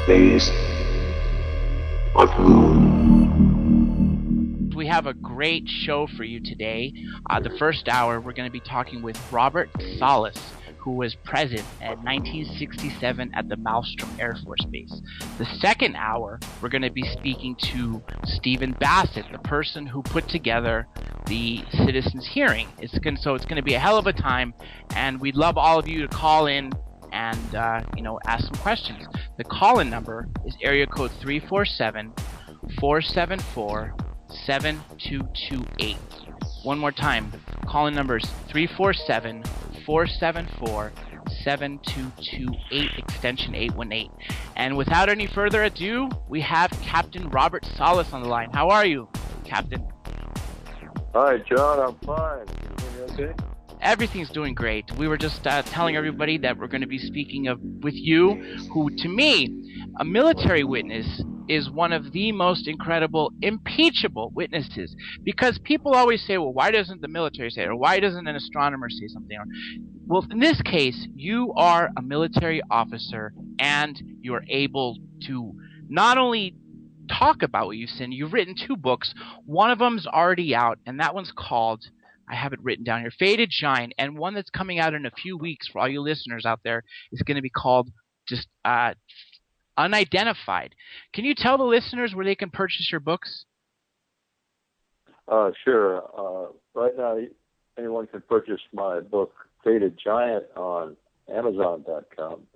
days of gloom. We have a great show for you today. The first hour, we're going to be talking with Robert Salas, who was present in 1967 at the Malmstrom Air Force Base. The second hour, we're going to be speaking to Stephen Bassett, the person who put together the citizens' hearing. It's going to be a hell of a time, and we'd love all of you to call in and ask some questions. The call-in number is area code 347-474-7228. One more time, call-in number is 347-474-7228, extension 818. And without any further ado, we have Captain Robert Salas on the line. How are you, Captain? Hi, John. I'm fine. Can you hear me okay? Everything's doing great. We were just telling everybody that we're going to be speaking with you, who, to me, a military witness is one of the most incredible, impeachable witnesses. Because people always say, well, why doesn't the military say it? Or why doesn't an astronomer say something? Well, in this case, you are a military officer, and you're able to not only talk about what you've seen. You've written 2 books. One of them's already out, and that one's called, I have it written down here, Faded Giant, and one that's coming out in a few weeks for all you listeners out there is going to be called just Unidentified. Can you tell the listeners where they can purchase your books? Sure. Right now, anyone can purchase my book, Faded Giant, on Amazon.com.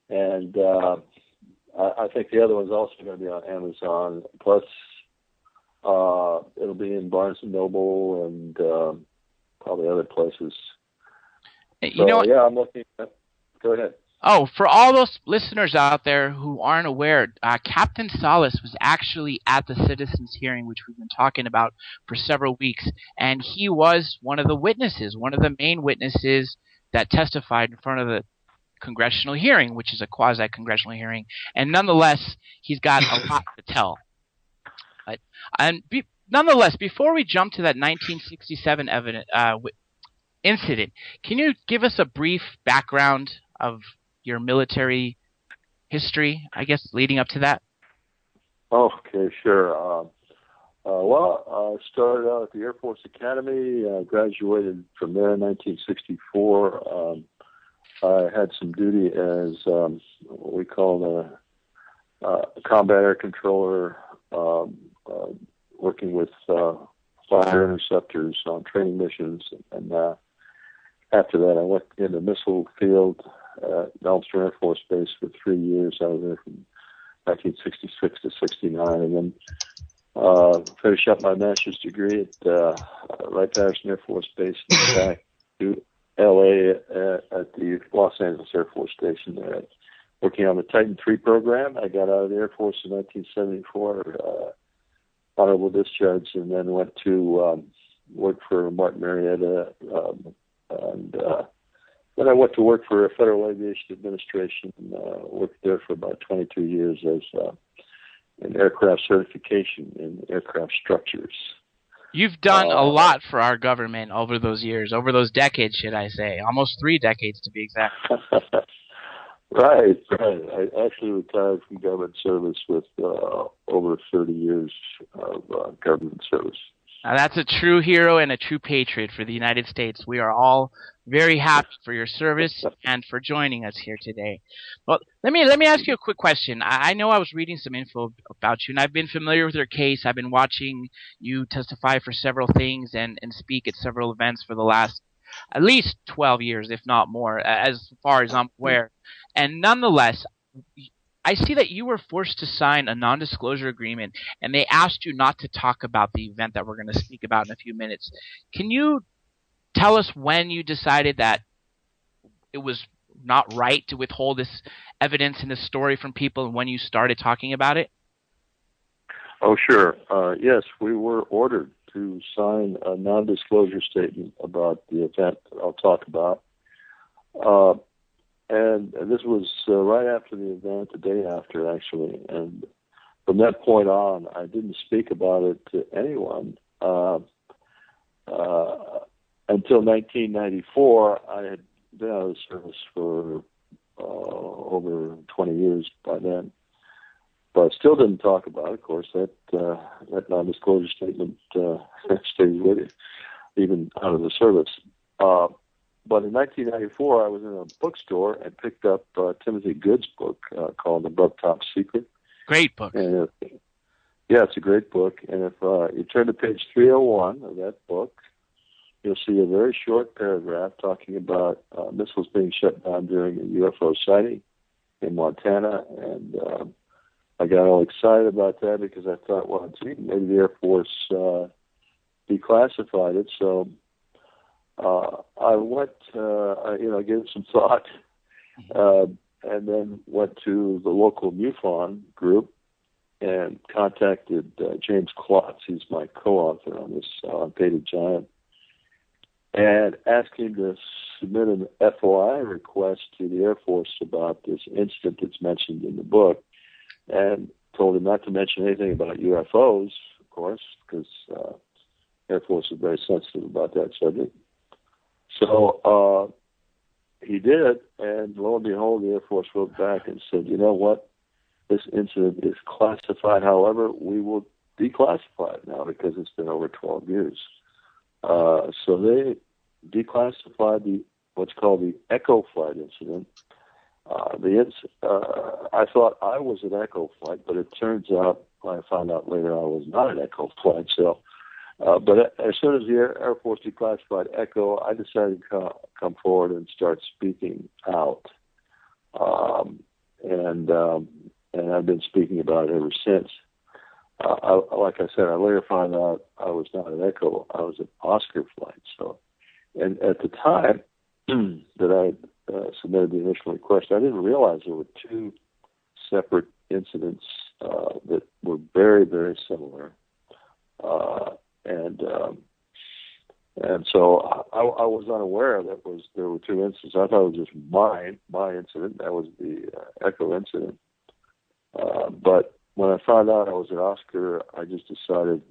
And I think the other one's also going to be on Amazon. Plus, it'll be in Barnes & Noble and probably other places. Yeah, I'm looking at... Go ahead. Oh, for all those listeners out there who aren't aware, Captain Salas was actually at the citizens' hearing, which we've been talking about for several weeks, and he was one of the witnesses, one of the main witnesses that testified in front of the congressional hearing, which is a quasi-congressional hearing, and nonetheless, he's got a lot to tell. Nonetheless, before we jump to that 1967 incident, can you give us a brief background of your military history, I guess, leading up to that? Okay, sure. Well, I started out at the Air Force Academy, graduated from there in 1964. I had some duty as what we call a combat air controller, working with fire interceptors on training missions. And after that, I went in the missile field at Malmstrom Air Force Base for 3 years. I was there from 1966 to 69, and then finished up my master's degree at Wright-Patterson Air Force Base and back to L.A. at the Los Angeles Air Force Station there, working on the Titan III program. I got out of the Air Force in 1974, honorable discharge, and then went to work for Martin Marietta, and then I went to work for Federal Aviation Administration, worked there for about 22 years as an aircraft certification in aircraft structures. You've done a lot for our government over those years, over those decades, should I say. Almost 3 decades, to be exact. Right. I actually retired from government service with over 30 years of government service. Now, that's a true hero and a true patriot for the United States. We are all very happy for your service and for joining us here today. Well, let me ask you a quick question. I know I was reading some info about you, and I've been familiar with your case. I've been watching you testify for several things and speak at several events for the last at least 12 years, if not more, as far as I'm aware. And nonetheless, I see that you were forced to sign a non-disclosure agreement, and they asked you not to talk about the event that we're going to speak about in a few minutes. Can you tell us when you decided that it was not right to withhold this evidence and this story from people, and when you started talking about it? Oh, sure. Yes, we were ordered to sign a non-disclosure statement about the event that I'll talk about. And this was right after the event, the day after, actually. And from that point on, I didn't speak about it to anyone until 1994. I had been out of service for over 20 years by then. But still didn't talk about it. Of course, that non-disclosure statement stays with you, even out of the service. But in 1994, I was in a bookstore and picked up Timothy Good's book called Above Top Secret. Great book. And yeah, it's a great book. And if you turn to page 301 of that book, you'll see a very short paragraph talking about missiles being shut down during a UFO sighting in Montana. And I got all excited about that because I thought, well, gee, maybe the Air Force declassified it. So I went, gave it some thought, and then went to the local MUFON group and contacted James Klotz, he's my co-author on this Unpainted Giant, and asked him to submit an FOI request to the Air Force about this incident that's mentioned in the book, and told him not to mention anything about UFOs, of course, because Air Force is very sensitive about that subject. So he did, and lo and behold, the Air Force wrote back and said, you know what, this incident is classified. However, we will declassify it now because it's been over 12 years. So they declassified what's called the Echo Flight incident. I thought I was an Echo Flight, but it turns out, I found out later, I was not an Echo Flight. So, but as soon as the Air Force declassified Echo, I decided to come forward and start speaking out. And I've been speaking about it ever since. Like I said, I later found out I was not an Echo, I was an Oscar Flight. So, and at the time that I submitted the initial request, I didn't realize there were two separate incidents that were very, very similar. And so I was unaware that there were two incidents. I thought it was just my incident. That was the Echo incident. But when I found out I was an Oscar, I just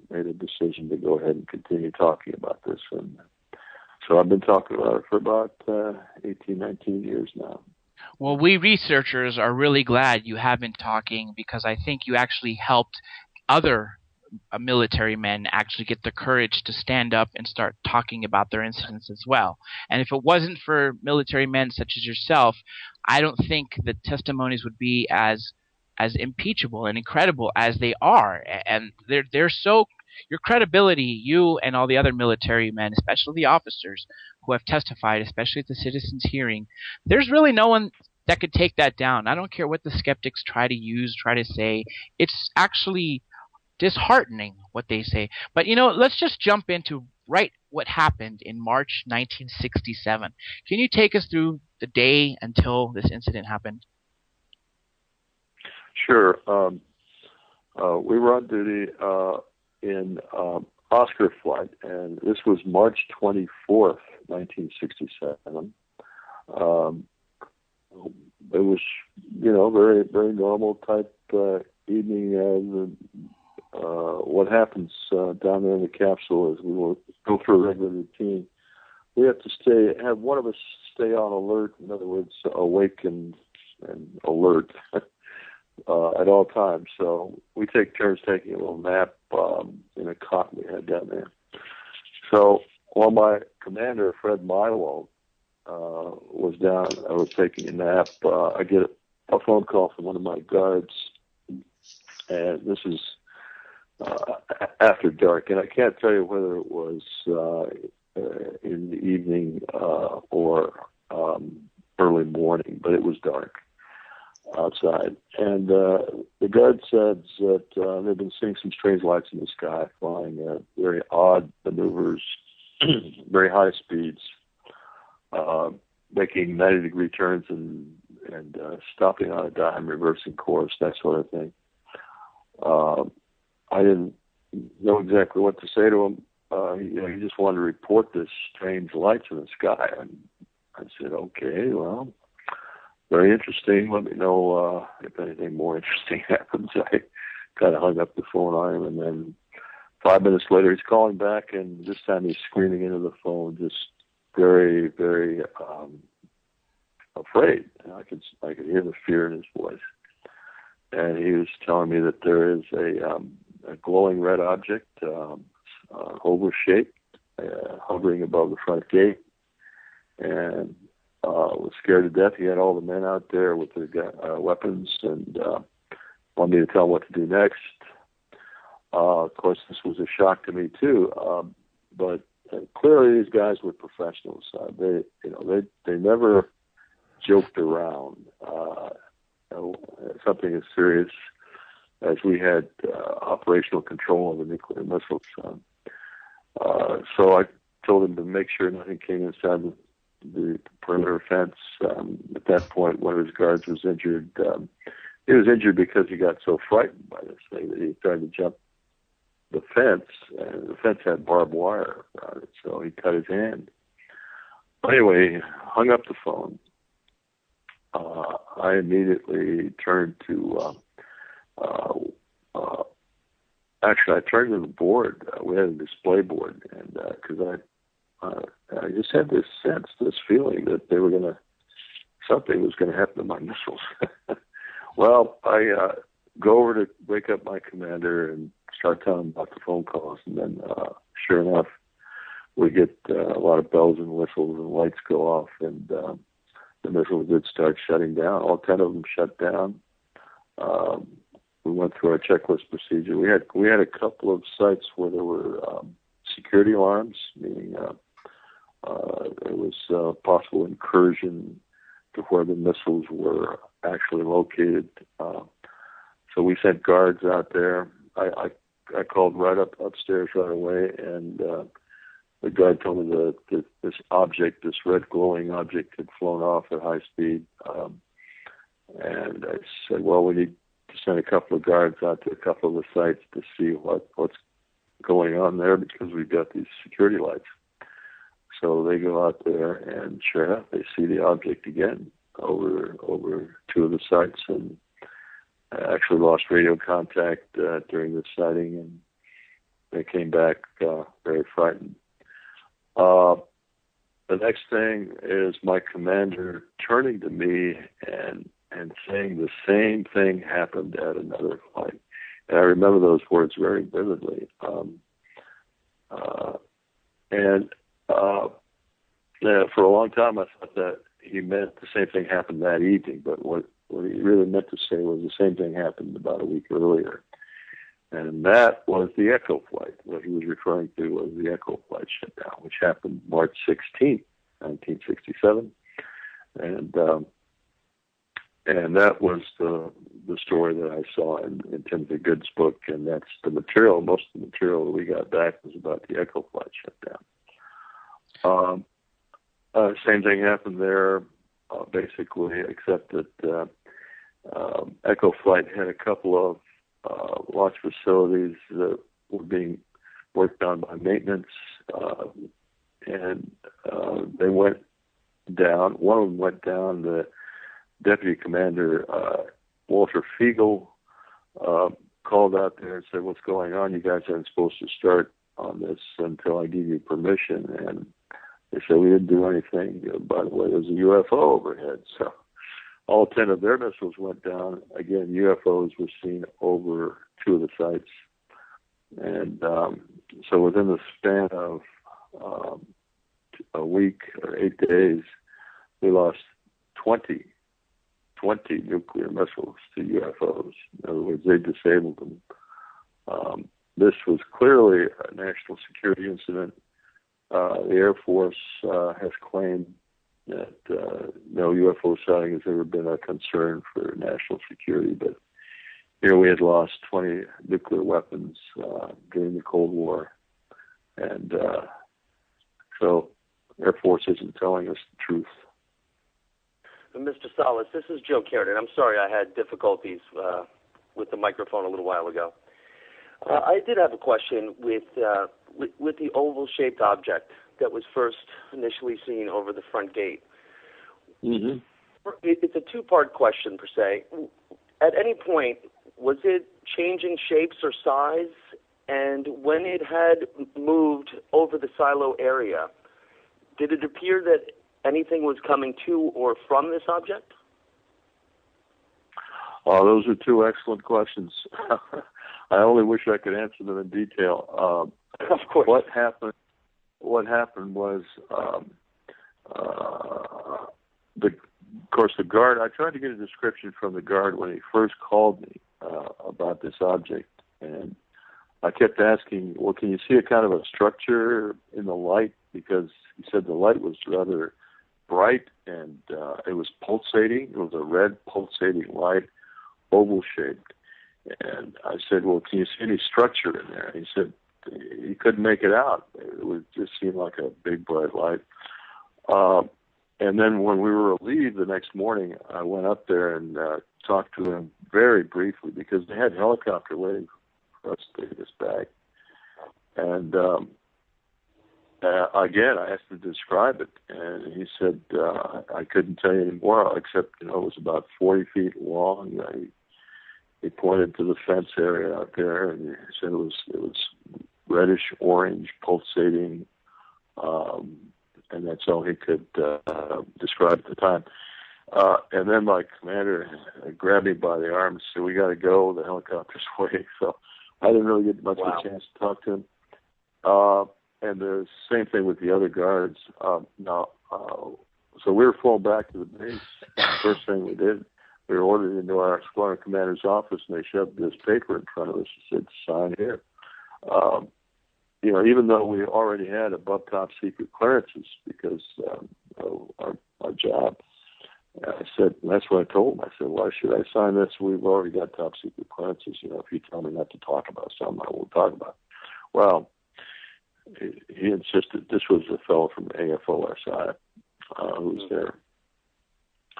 made a decision to go ahead and continue talking about this. And so I've been talking about it for about 18, 19 years now. Well, we researchers are really glad you have been talking because I think you actually helped other military men actually get the courage to stand up and start talking about their incidents as well. And if it wasn't for military men such as yourself, I don't think the testimonies would be as impeachable and incredible as they are. And they're so, your credibility, you and all the other military men, especially the officers who have testified, especially at the citizens hearing, there's really no one that could take that down. I don't care what the skeptics try to say. It's actually disheartening what they say. But let's just jump into what happened in March 1967. Can you take us through the day until this incident happened? Sure. We were on duty in Oscar Flight, and this was March 24th, 1967. It was, very, very normal type evening. What happens down there in the capsule is we will go through a regular routine. We have to have one of us stay on alert, in other words, awake and alert at all times. So we take turns taking a little nap in a cot we had down there. So while my commander, Fred Milo, was down, I was taking a nap, I get a phone call from one of my guards, and this is after dark, and I can't tell you whether it was in the evening or early morning, but it was dark outside. And the guard said that they've been seeing some strange lights in the sky, flying very odd maneuvers, very high speeds, making 90-degree turns and stopping on a dime, reversing course, that sort of thing. I didn't know exactly what to say to him. He just wanted to report this strange lights in the sky. And I said, okay, well, very interesting. Let me know if anything more interesting happens. I kind of hung up the phone on him, and then 5 minutes later he's calling back, and this time he's screaming into the phone, just very, very afraid. And I could hear the fear in his voice. And he was telling me that there is a glowing red object, oval shaped, hovering above the front gate, and was scared to death. He had all the men out there with their weapons and wanted me to tell him what to do next. Of course, this was a shock to me too, but clearly these guys were professionals. They never joked around. Something as serious as we had operational control of the nuclear missiles. So I told him to make sure nothing came inside the perimeter fence. At that point, one of his guards was injured. He was injured because he got so frightened by this thing that he tried to jump the fence, and the fence had barbed wire around it, so he cut his hand. Anyway, hung up the phone. I immediately turned to, actually, I turned to the board. We had a display board, and because I just had this sense, this feeling that something was going to happen to my missiles. Well, I go over to wake up my commander and start telling him about the phone calls, and then sure enough, we get a lot of bells and whistles and lights go off, and the missiles did start shutting down. All 10 of them shut down. We went through our checklist procedure. We had a couple of sites where there were security alarms, meaning there was possible incursion to where the missiles were actually located. So we sent guards out there. I called right upstairs right away, and the guard told me that this object, this red glowing object, had flown off at high speed. And I said, well, we need to send a couple of guards out to a couple of the sites to see what's going on there, because we've got these security lights. So they go out there, and sure enough, they see the object again over 2 of the sites, and I actually lost radio contact during the sighting, and they came back very frightened. The next thing is my commander turning to me and saying the same thing happened at another flight. And I remember those words very vividly. For a long time, I thought that he meant the same thing happened that evening, but what he really meant to say was the same thing happened about a week earlier. And that was the Echo flight. What he was referring to was the Echo flight shutdown, which happened March 16th, 1967. And that was the story that I saw in Timothy Good's book, and that's the material. Most of the material that we got back was about the Echo flight shutdown. Same thing happened there, basically, except that Echo flight had a couple of launch facilities that were being worked on by maintenance, and they went down. One of them went down. The deputy commander, Walter Fiegel, called out there and said, "What's going on? You guys aren't supposed to start on this until I give you permission." And they said, "We didn't do anything. By the way, there's a UFO overhead." So all 10 of their missiles went down. Again, UFOs were seen over 2 of the sites. And so within the span of a week or 8 days, we lost 20 nuclear missiles to UFOs. In other words, they disabled them. This was clearly a national security incident. The Air Force has claimed that no UFO sighting has ever been a concern for national security, but here we had lost 20 nuclear weapons during the Cold War, and so Air Force isn't telling us the truth. Mr. Salas, this is Joe Carradine. I'm sorry I had difficulties with the microphone a little while ago. I did have a question with the oval-shaped object that was first initially seen over the front gate. Mm-hmm. It's a 2-part question, per se. At any point, was it changing shapes or size? And when it had moved over the silo area, did it appear that anything was coming to or from this object? Oh, those are two excellent questions. I only wish I could answer them in detail. Of course. What happened was, the guard. I tried to get a description from the guard when he first called me about this object, and I kept asking, "Well, can you see a kind of a structure in the light?" Because he said the light was rather bright and it was pulsating. It was a red pulsating light, oval shaped. And I said, "Well, can you see any structure in there?" And he said he couldn't make it out. It would just seem like a big bright light. And then when we were relieved the next morning, I went up there and talked to him very briefly because they had a helicopter waiting for us to take us back. And again, I asked him to describe it, and he said I couldn't tell you any more except it was about 40 feet long. He pointed to the fence area out there, and he said it was reddish orange, pulsating, and that's all he could describe at the time. And then my commander grabbed me by the arm and said, "We got to go. The helicopter's waiting." So I didn't really get much of a chance to talk to him. And the same thing with the other guards. So we were flown back to the base. First thing we did, we were ordered into our squadron commander's office, and they shoved this paper in front of us and said, "Sign here." Even though we already had above top secret clearances because our job, I said, and that's what I told him. I said, "Why should I sign this? We've already got top secret clearances. If you tell me not to talk about something, I won't talk about it." Well, he insisted. This was a fellow from AFOSI who was there.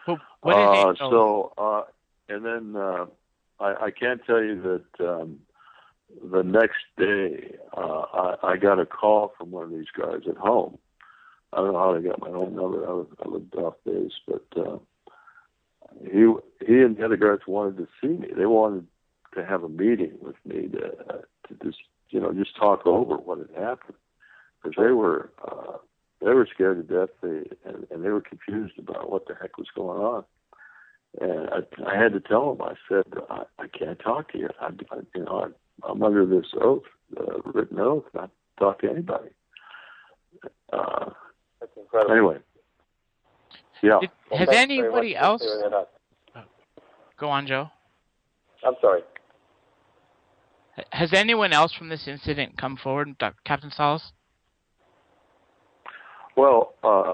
Well, what is AFO? And then I can tell you that the next day I got a call from one of these guys at home. I don't know how they got my home number. I lived off base, but he and the other guards wanted to see me. They wanted to have a meeting with me to just talk over what had happened, because they were scared to death. And they were confused about what the heck was going on. And I had to tell them. I said, I can't talk to you. I'm under this oath, written oath, not to talk to anybody. That's incredible. Anyway, yeah. Has anybody else? Go on, Joe. I'm sorry. Has anyone else from this incident come forward, Captain Salas? Well,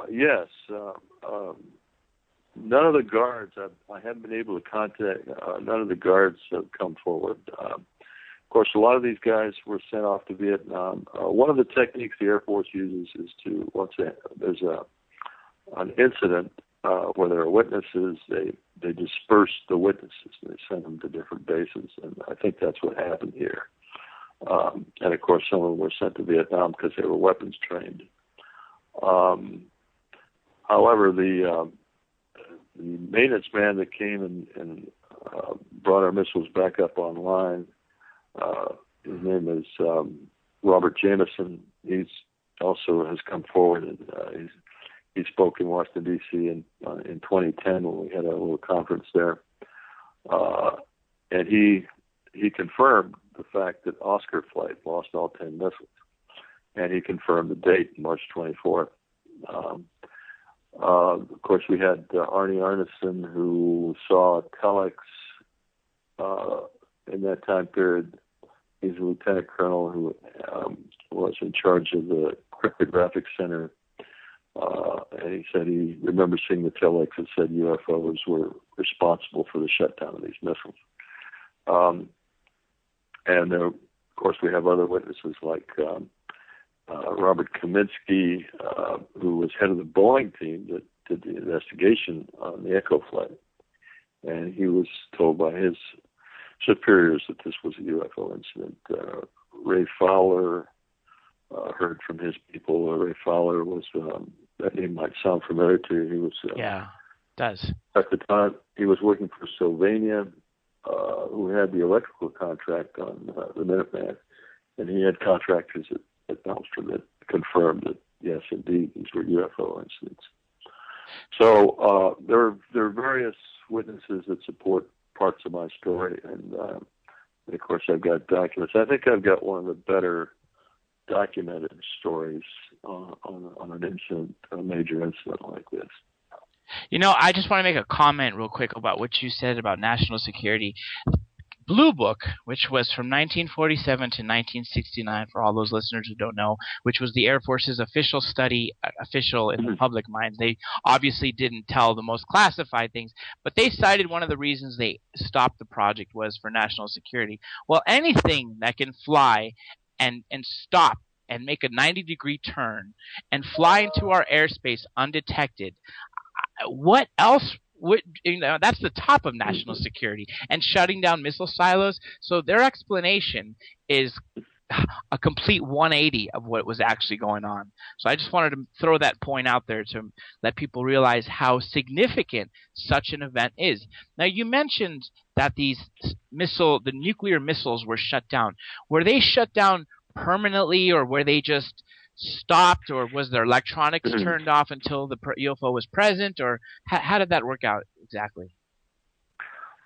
yes. None of the guards, I haven't been able to contact, none of the guards have come forward. Of course, a lot of these guys were sent off to Vietnam. One of the techniques the Air Force uses is to, once there's an incident where there are witnesses, they disperse the witnesses and they send them to different bases. And I think that's what happened here. And of course, some of them were sent to Vietnam because they were weapons trained. However, the maintenance man that came and brought our missiles back up online, his name is Robert Jameson. He's also has come forward, and he spoke in Washington D.C. in 2010 when we had a little conference there, and he confirmed the fact that Oscar flight lost all 10 missiles, and he confirmed the date, March 24th. Of course, we had Arnie Arneson, who saw telex in that time period. He's a lieutenant colonel who was in charge of the cryptographic center, and he said he remembers seeing the telex that said UFOs were responsible for the shutdown of these missiles. And there, of course, we have other witnesses like Robert Kaminsky, who was head of the Boeing team that did the investigation on the Echo flight. And he was told by his superiors that this was a UFO incident. Ray Fowler heard from his people. Ray Fowler was, that name might sound familiar to you. He was, yeah, it does. At the time, he was working for Sylvania, who had the electrical contract on the Minuteman. And he had contractors at Malmstrom that confirmed that, yes, indeed, these were UFO incidents. So there are various witnesses that support parts of my story, and of course I've got documents. I think I've got one of the better documented stories on an incident, a major incident like this. You know, I just want to make a comment real quick about what you said about national security. Blue Book, which was from 1947 to 1969, for all those listeners who don't know, which was the Air Force's official study, official in the public mind. They obviously didn't tell the most classified things, but they cited one of the reasons they stopped the project was for national security. Well, anything that can fly and stop and make a 90-degree turn and fly into our airspace undetected, what else would, that's the top of national security, and shutting down missile silos. So their explanation is a complete 180 of what was actually going on. So I just wanted to throw that point out there to let people realize how significant such an event is. Now, you mentioned that the nuclear missiles were shut down. Were they shut down permanently, or were they just stopped, or was their electronics turned off until the UFO was present, or how did that work out exactly?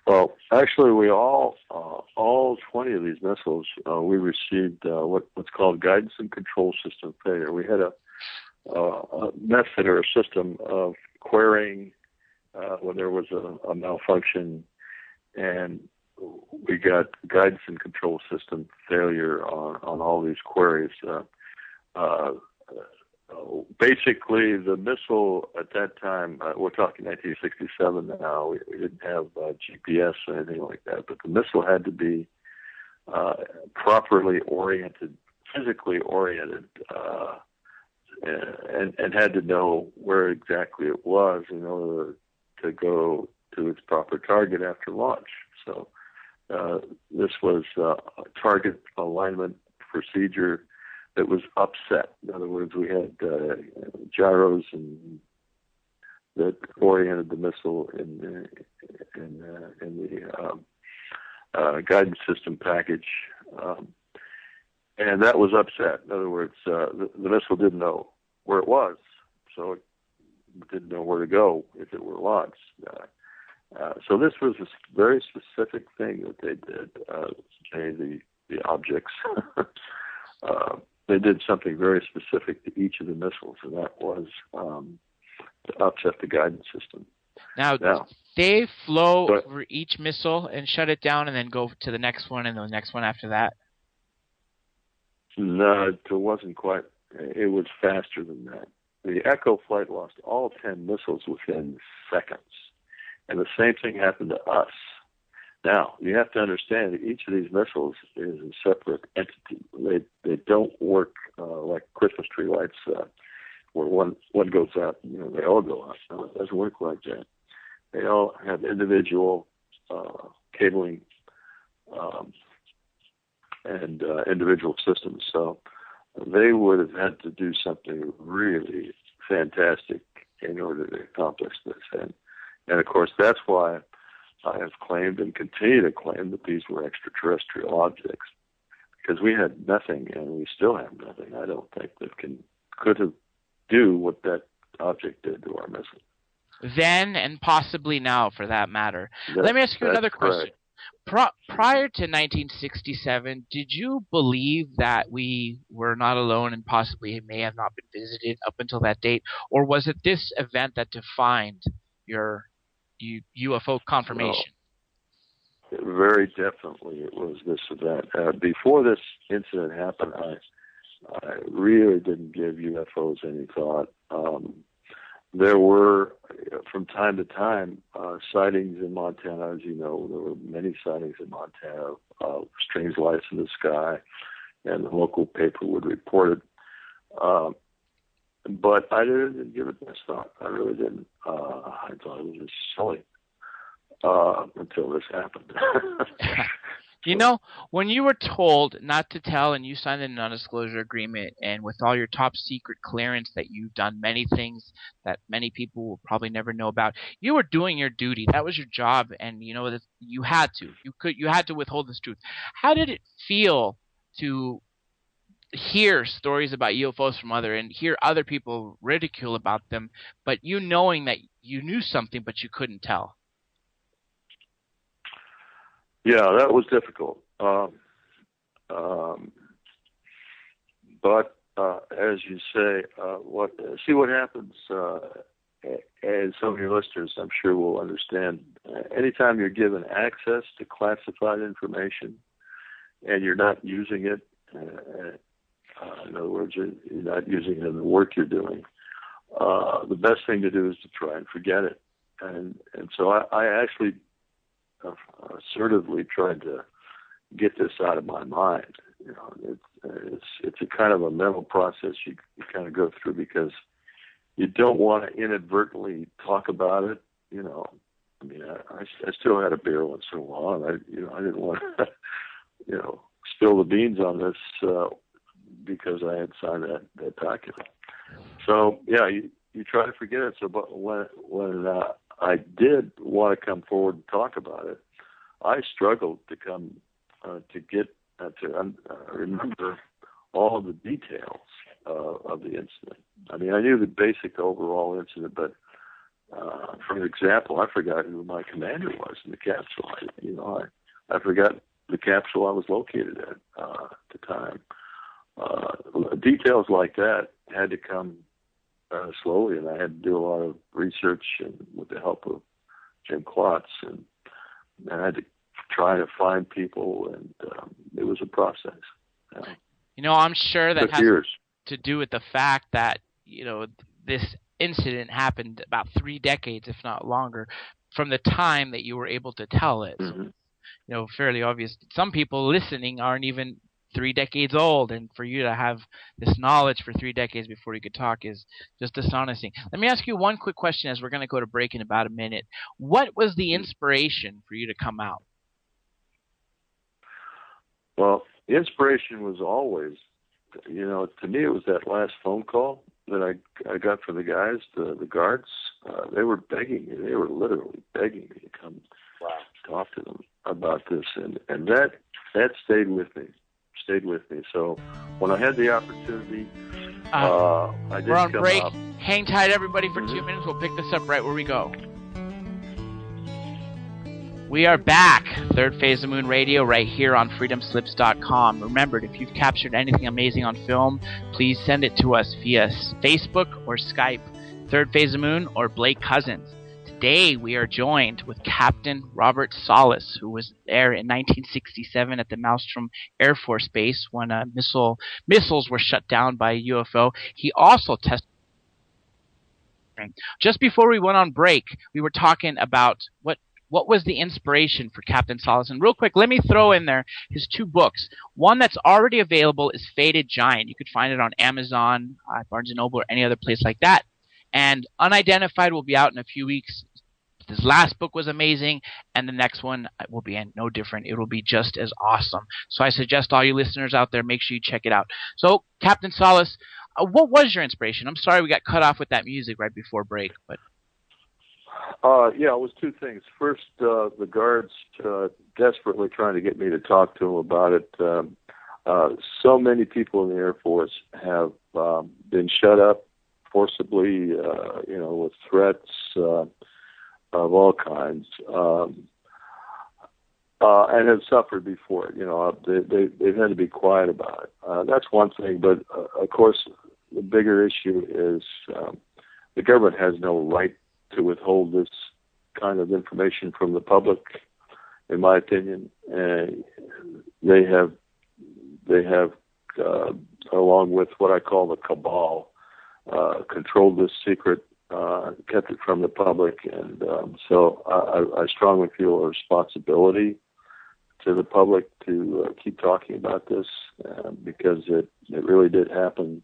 Well, actually, we all 20 of these missiles, we received what's called guidance and control system failure. We had a method or a system of querying when there was a malfunction, and we got guidance and control system failure on all these queries. Basically, the missile at that time, we're talking 1967 now, we didn't have GPS or anything like that, but the missile had to be properly oriented, physically oriented, and had to know where exactly it was in order to go to its proper target after launch. So this was a target alignment procedure that was upset. In other words, we had gyros and that oriented the missile in the guidance system package, and that was upset. In other words, the missile didn't know where it was, so it didn't know where to go if it were launched. So this was a very specific thing that they did. The objects. They did something very specific to each of the missiles, and that was to upset the guidance system. Now they flow over each missile and shut it down and then go to the next one and the next one after that? No, it wasn't quite. It was faster than that. The Echo flight lost all 10 missiles within seconds, and the same thing happened to us. Now, you have to understand that each of these missiles is a separate entity. They don't work like Christmas tree lights where one goes out, they all go out. No, it doesn't work like that. They all have individual cabling and individual systems. So they would have had to do something really fantastic in order to accomplish this. And of course, that's why I have claimed and continue to claim that these were extraterrestrial objects, because we had nothing and we still have nothing, I don't think, that could have do what that object did to our missile. Then, and possibly now, for that matter. Let me ask you another question. Prior to 1967, did you believe that we were not alone and possibly may have not been visited up until that date? Or was it this event that defined your UFO confirmation? No, very definitely it was this event. Before this incident happened, I really didn't give UFOs any thought. There were, from time to time, sightings in Montana. As you know, there were many sightings in Montana of strange lights in the sky, and the local paper would report it. But I didn't give it much thought. I really didn't. I thought it was just silly until this happened. When you were told not to tell and you signed a non-disclosure agreement, and with all your top secret clearance that you've done many things that many people will probably never know about, you were doing your duty. That was your job, and you had to. You had to withhold this truth. How did it feel to hear stories about UFOs from and hear other people ridicule about them, but you knowing that you knew something but you couldn't tell? Yeah, that was difficult. But as you say, what happens, and some of your listeners, I'm sure, will understand. Anytime you're given access to classified information and you're not using it, in other words, you're not using it in the work you're doing, the best thing to do is to try and forget it. And so I actually assertively tried to get this out of my mind. You know, it's a kind of a mental process you kind of go through, because you don't want to inadvertently talk about it. You know, I mean, I still had a beer once in a while, and I didn't want to, spill the beans on this because I had signed that document. So yeah, you try to forget it. So, but when I did want to come forward and talk about it, I struggled to remember all of the details of the incident. I mean, I knew the basic overall incident, but for example, I forgot who my commander was in the capsule. I forgot the capsule I was located at the time. Details like that had to come slowly, and I had to do a lot of research, and with the help of Jim Klotz, and I had to try to find people, and it was a process. I'm sure that has years to do with the fact that this incident happened about 3 decades, if not longer, from the time that you were able to tell it. Mm-hmm. So, fairly obvious. Some people listening aren't even 3 decades old, and for you to have this knowledge for 3 decades before you could talk is just astonishing. Let me ask you one quick question, as we're going to go to break in about a minute. What was the inspiration for you to come out? Well, the inspiration was always, to me, it was that last phone call that I got from the guys, the guards. They were begging me. They were literally begging me to come talk to them about this, and that stayed with me. So when I had the opportunity, I did. We're on come break. out. Hang tight, everybody, for 2 minutes. We'll pick this up right where we go. We are back. Third Phase of Moon Radio right here on freedomslips.com. Remember, if you've captured anything amazing on film, please send it to us via Facebook or Skype, Third Phase of Moon or Blake Cousins. Today we are joined with Captain Robert Solis, who was there in 1967 at the Maelstrom Air Force Base when missiles were shut down by a UFO. He also tested. Just before we went on break, we were talking about what was the inspiration for Captain Solis. And real quick, let me throw in there his 2 books. One that's already available is Faded Giant. You could find it on Amazon, Barnes & Noble, or any other place like that. And Unidentified will be out in a few weeks. His last book was amazing, and the next one will be no different. It will be just as awesome. So I suggest all you listeners out there, make sure you check it out. So, Captain Solis, what was your inspiration? I'm sorry we got cut off with that music right before break, but... Yeah, it was 2 things. First, the guards desperately trying to get me to talk to them about it. So many people in the Air Force have been shut up forcibly, with threats of all kinds, and have suffered before it. They've had to be quiet about it. That's one thing, but of course, the bigger issue is the government has no right to withhold this kind of information from the public, in my opinion. They have, along with what I call the cabal, controlled this secret, kept it from the public, and so I strongly feel a responsibility to the public to keep talking about this, because it really did happen.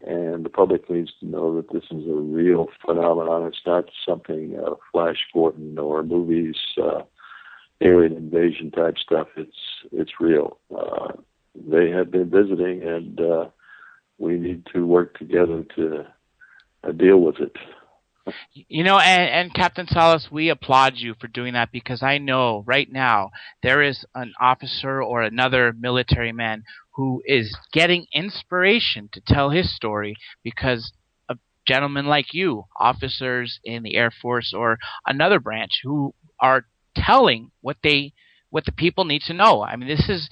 And the public needs to know that this is a real phenomenon. It's not something Flash Gordon or movies, alien invasion type stuff. It's real. They have been visiting, and we need to work together to deal with it. And Captain Salas, we applaud you for doing that because I know right now there is an officer or another military man who is getting inspiration to tell his story because of gentlemen like you, officers in the Air Force or another branch who are telling what the people need to know. I mean, this is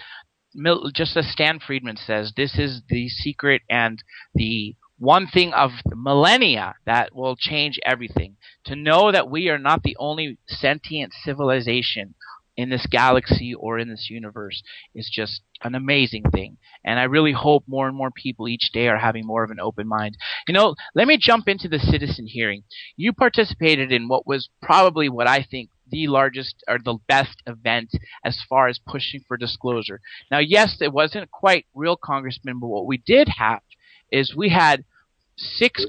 just as Stan Friedman says, this is the secret and the one thing of millennia that will change everything. To know that we are not the only sentient civilization in this galaxy or in this universe is just an amazing thing. And I really hope more and more people each day are having more of an open mind. Let me jump into the citizen hearing. You participated in what was probably what I think the largest or the best event as far as pushing for disclosure. Now, yes, it wasn't quite real congressmen, but what we did have is we had 6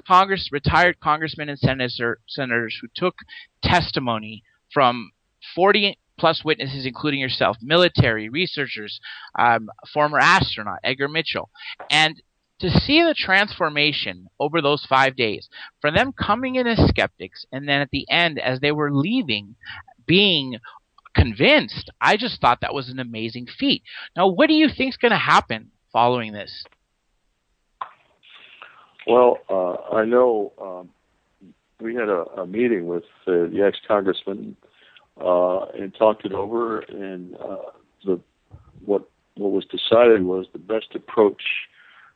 retired congressmen and senators who took testimony from 40 plus witnesses, including yourself, military, researchers, former astronaut Edgar Mitchell, and to see the transformation over those 5 days, from them coming in as skeptics, and then at the end, as they were leaving, being convinced, I just thought that was an amazing feat. Now, what do you think is going to happen following this? Well, I know we had a meeting with the ex-congressman and talked it over, and what was decided was the best approach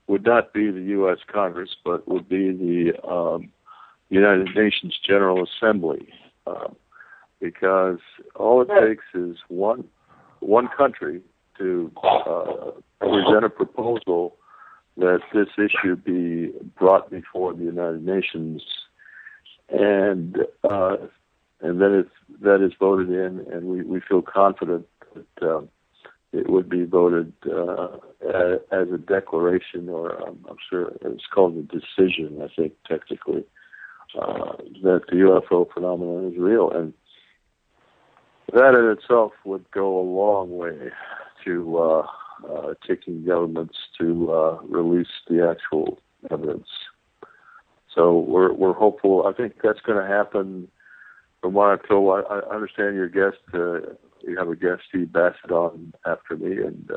would not be the U.S. Congress, but would be the United Nations General Assembly, because all it takes is one country to present a proposal that this issue be brought before the United Nations, and then that is voted in, and we feel confident that it would be voted as a declaration, or I'm sure it's called a decision, I think, technically, that the UFO phenomenon is real. And that in itself would go a long way to taking governments to release the actual evidence. So we're hopeful. I think that's going to happen. From what I'm told, I understand your guest. You have a guest, Steve Bassett, on after me, and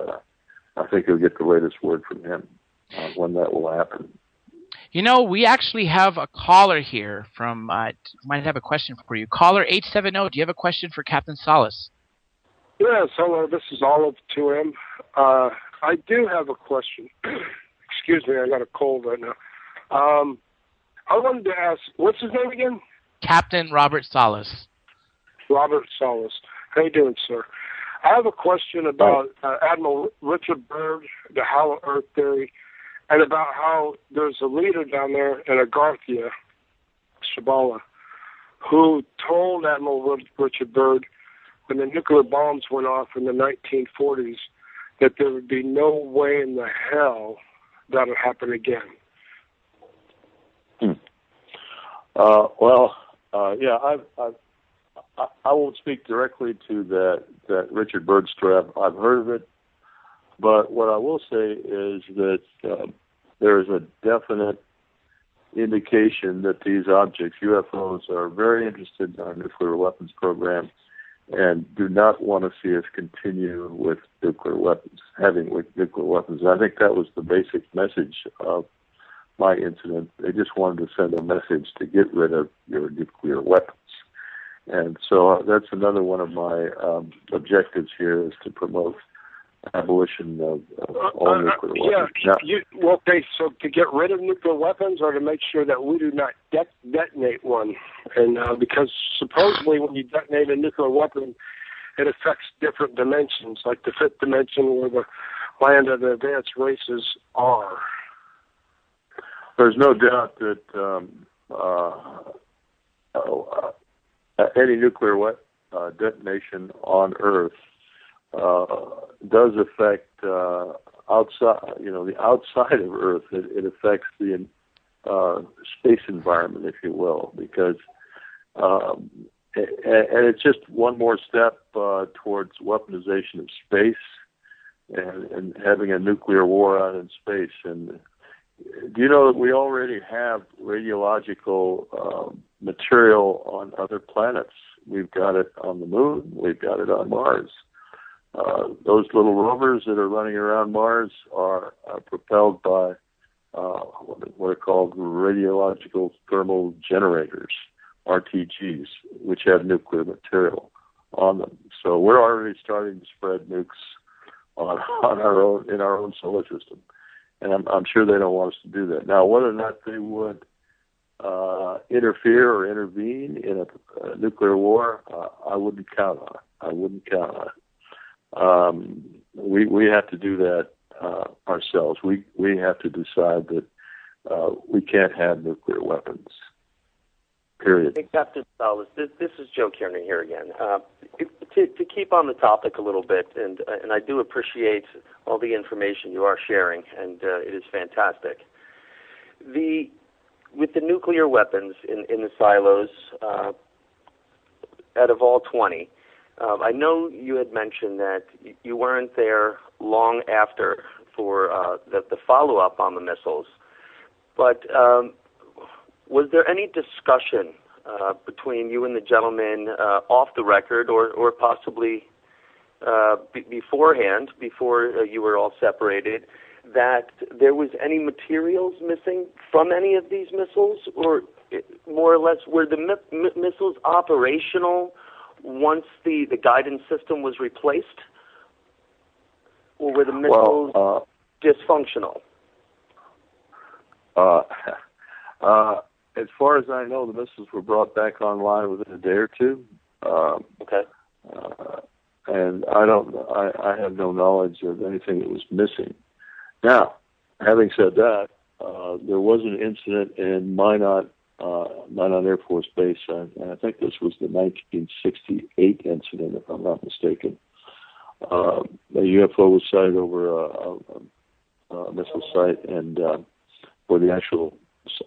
I think you'll get the latest word from him on when that will happen. We actually have a caller here from, might have a question for you. Caller 870, do you have a question for Captain Salas? Yes, hello, this is Olive 2M. I do have a question. Excuse me, I got a cold right now. I wanted to ask, what's his name again? Captain Robert Salas. Robert Salas. How you doing, sir? I have a question about Admiral Richard Byrd, the Hollow Earth theory, and about how there's a leader down there in Agartha, Shambhala, who told Admiral Richard Byrd when the nuclear bombs went off in the 1940s that there would be no way in the hell that would happen again. I won't speak directly to that Richard Byrd story. I've heard of it, but what I will say is that there is a definite indication that these objects, UFOs, are very interested in our nuclear weapons program and do not want to see us continue with nuclear weapons, nuclear weapons. And I think that was the basic message of my incident. They just wanted to send a message to get rid of your nuclear weapons. And so that's another one of my objectives here, is to promote abolition of all nuclear weapons. Okay, so to get rid of nuclear weapons, or to make sure that we do not detonate one? And because supposedly when you detonate a nuclear weapon, it affects different dimensions, like the fifth dimension where the land of the advanced races are. There's no doubt that any nuclear detonation on Earth does affect outside, the outside of Earth. It affects the space environment, if you will, because and it's just one more step towards weaponization of space and having a nuclear war out in space. And do you know that we already have radiological material on other planets? We've got it on the moon. We've got it on Mars. Those little rovers that are running around Mars are propelled by what are called radiological thermal generators, RTGs, which have nuclear material on them. So we're already starting to spread nukes on our own, in our own solar system, and I'm sure they don't want us to do that. Now, whether or not they would interfere or intervene in a nuclear war, I wouldn't count on it. We have to do that ourselves. We have to decide that we can't have nuclear weapons. Period. Hey, Captain Salas, this is Joe Kiernan here again. To keep on the topic a little bit, and I do appreciate all the information you are sharing, and it is fantastic. With the nuclear weapons in the silos, out of all 20, I know you had mentioned that you weren't there long after for the follow-up on the missiles, but was there any discussion between you and the gentleman off the record or possibly beforehand, before you were all separated, that there was any materials missing from any of these missiles, or more or less were the missiles operational once the guidance system was replaced, or were the missiles dysfunctional? As far as I know, the missiles were brought back online within a day or two. Okay. And I have no knowledge of anything that was missing. Now, having said that, there was an incident in Minot Air Force Base, and I think this was the 1968 incident, if I'm not mistaken. A UFO was sighted over a missile site, and where the actual,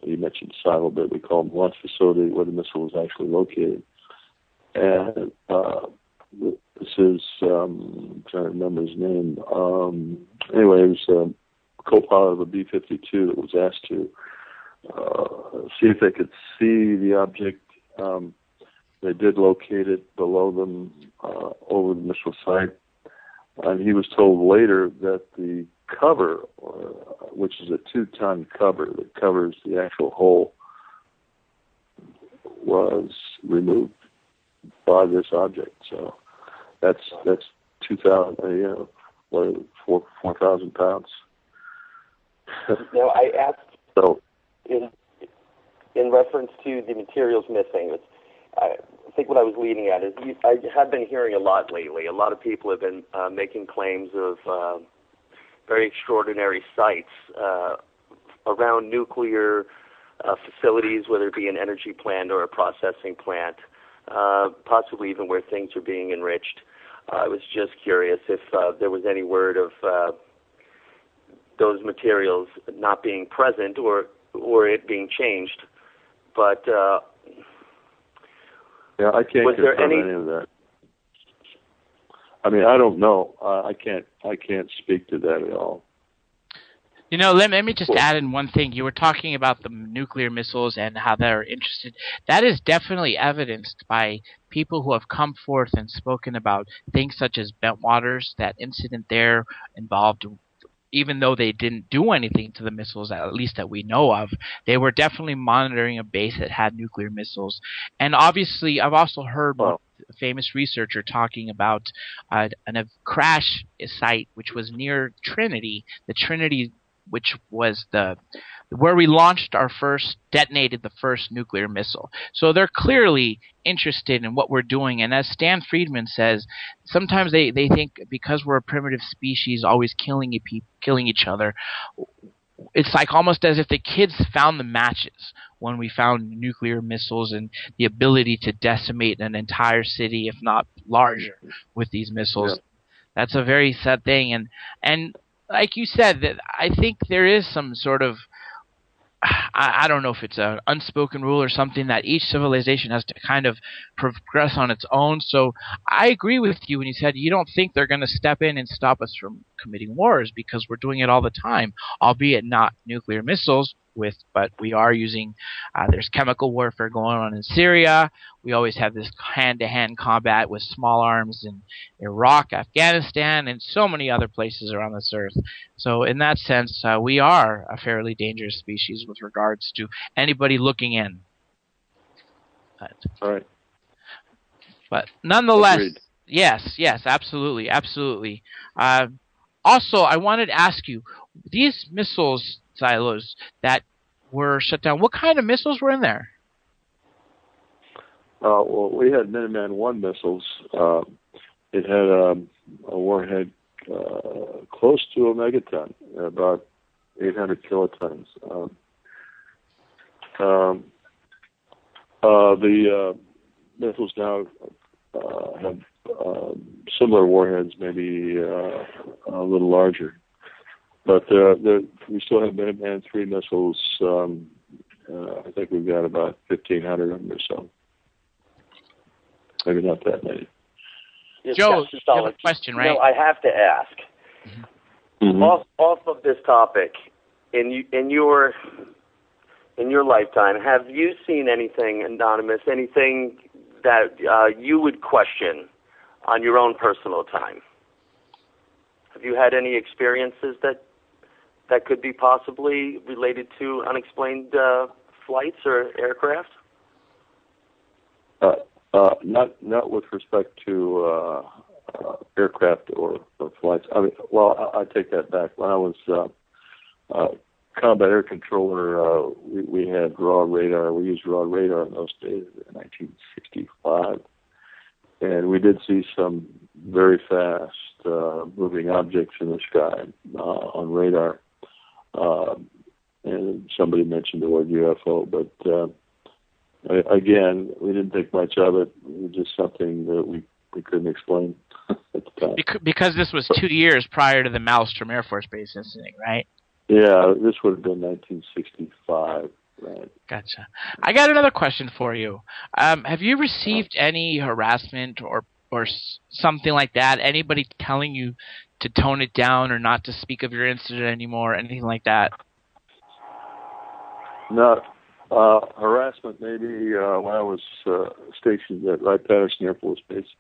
you mentioned silo, but we call them launch facility, where the missile was actually located. And this is, I'm trying to remember his name. Anyway, it was a co-pilot of a B-52 that was asked to see if they could see the object. They did locate it below them over the missile site. And he was told later that the cover, which is a 2-ton cover that covers the actual hole, was removed by this object. So that's 2,000, 4,000 pounds. Now, I asked so in reference to the materials missing. I think what I was leading at is I have been hearing a lot lately. A lot of people have been making claims of very extraordinary sites around nuclear facilities, whether it be an energy plant or a processing plant, possibly even where things are being enriched. I was just curious if there was any word of those materials not being present or it being changed. But yeah, I can't confirm any of that. I mean, I don't know. I can't speak to that at all. You know, let me just add in one thing. You were talking about the nuclear missiles and how they're interested. That is definitely evidenced by people who have come forth and spoken about things such as Bentwaters. That incident there involved, even though they didn't do anything to the missiles, at least that we know of, they were definitely monitoring a base that had nuclear missiles. And obviously, I've also heard a famous researcher talking about a crash site which was near Trinity, the Trinity, which was where we detonated the first nuclear missile. So they're clearly interested in what we're doing. And as Stan Friedman says, sometimes they think because we're a primitive species always killing each other, it's like almost as if the kids found the matches when we found nuclear missiles and the ability to decimate an entire city, if not larger, with these missiles. Yeah. That's a very sad thing. And like you said, that I think there is some sort of, I don't know if it's an unspoken rule or something, that each civilization has to kind of progress on its own. So I agree with you when you said you don't think they're going to step in and stop us from committing wars, because we're doing it all the time, albeit not nuclear missiles, but we are using, there's chemical warfare going on in Syria. We always have this hand-to-hand combat with small arms in Iraq, Afghanistan, and so many other places around this earth. So in that sense, we are a fairly dangerous species with regards to anybody looking in. All right. But nonetheless, Agreed. yes, absolutely. Also, I wanted to ask you, these missiles silos that were shut down, what kind of missiles were in there? Well, we had Minuteman I missiles. It had a warhead close to a megaton, about 800 kilotons. The missiles now have similar warheads, maybe a little larger. But we still have Minuteman III missiles. I think we've got about 1,500 of them or so. Maybe not that many. Yes, Joe, Dr. you have a question, right? No, I have to ask. Mm-hmm. Off of this topic, in your lifetime, have you seen anything anonymous, anything that you would question on your own personal time? Have you had any experiences that could be possibly related to unexplained flights or aircraft? Not with respect to aircraft or flights. I mean, well, I take that back. When I was combat air controller, we had raw radar. We used raw radar in those days in 1965, and we did see some very fast moving objects in the sky on radar. And somebody mentioned the word UFO, but again, we didn't think much of it. It was just something that we couldn't explain at the time. Because this was 2 years prior to the Maelstrom Air Force Base incident, right? Yeah, this would have been 1965, right? Gotcha. I got another question for you. Have you received any harassment or something like that? Anybody telling you to tone it down or not to speak of your incident anymore, anything like that? Not harassment, maybe when I was stationed at Wright-Patterson Air Force Base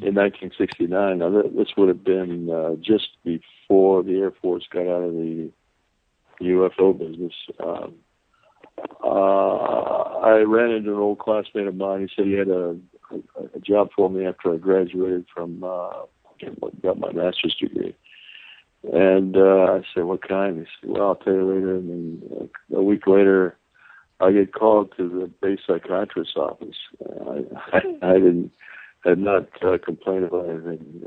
in 1969. Now, this would have been just before the Air Force got out of the UFO business. I ran into an old classmate of mine. He said he had a job for me after I graduated from got my master's degree. And I said, "What kind?" He said, "Well, I'll tell you later." And then a week later, I get called to the base psychiatrist's office. I had not complained about anything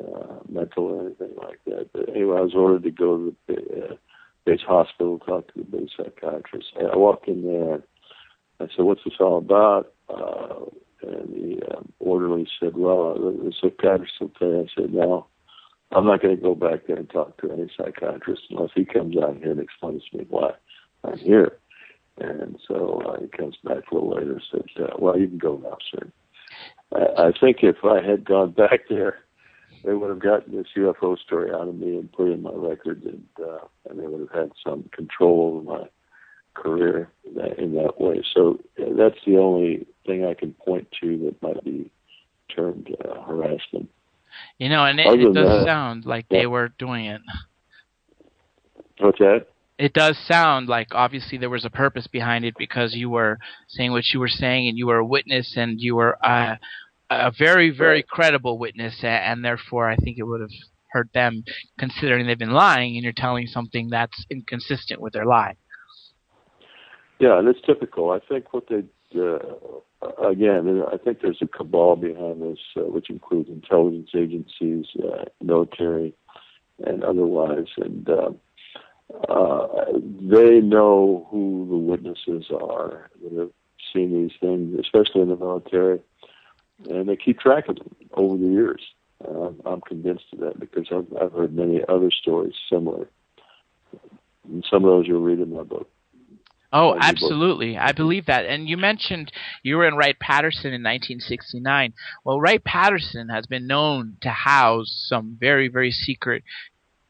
mental or anything like that. But anyway, I was ordered to go to the base hospital, talk to the base psychiatrist. And I walked in there. I said, "What's this all about?" And the orderly said, "Well, the psychiatrist will tell you." I said, "No, I'm not going to go back there and talk to any psychiatrist unless he comes out here and explains to me why I'm here." And so he comes back a little later and said, "Well, you can go now, sir." I think if I had gone back there, they would have gotten this UFO story out of me and put it in my record, and they would have had some control over my career in that way. So that's the only thing I can point to that might be termed harassment. You know, and it does sound like they were doing it. What's that? It does sound like obviously there was a purpose behind it, because you were saying what you were saying, and you were a witness, and you were a very, very credible witness, and therefore I think it would have hurt them, considering they've been lying, and you're telling something that's inconsistent with their lie. Yeah, and it's typical. I think what they, again, I think there's a cabal behind this, which includes intelligence agencies, military, and otherwise, and they know who the witnesses are that have seen these things, especially in the military, and they keep track of them over the years. I'm convinced of that because I've heard many other stories similar. And some of those you'll read in my book. Oh, absolutely. I believe that. And you mentioned you were in Wright-Patterson in 1969. Well, Wright-Patterson has been known to house some very, very secret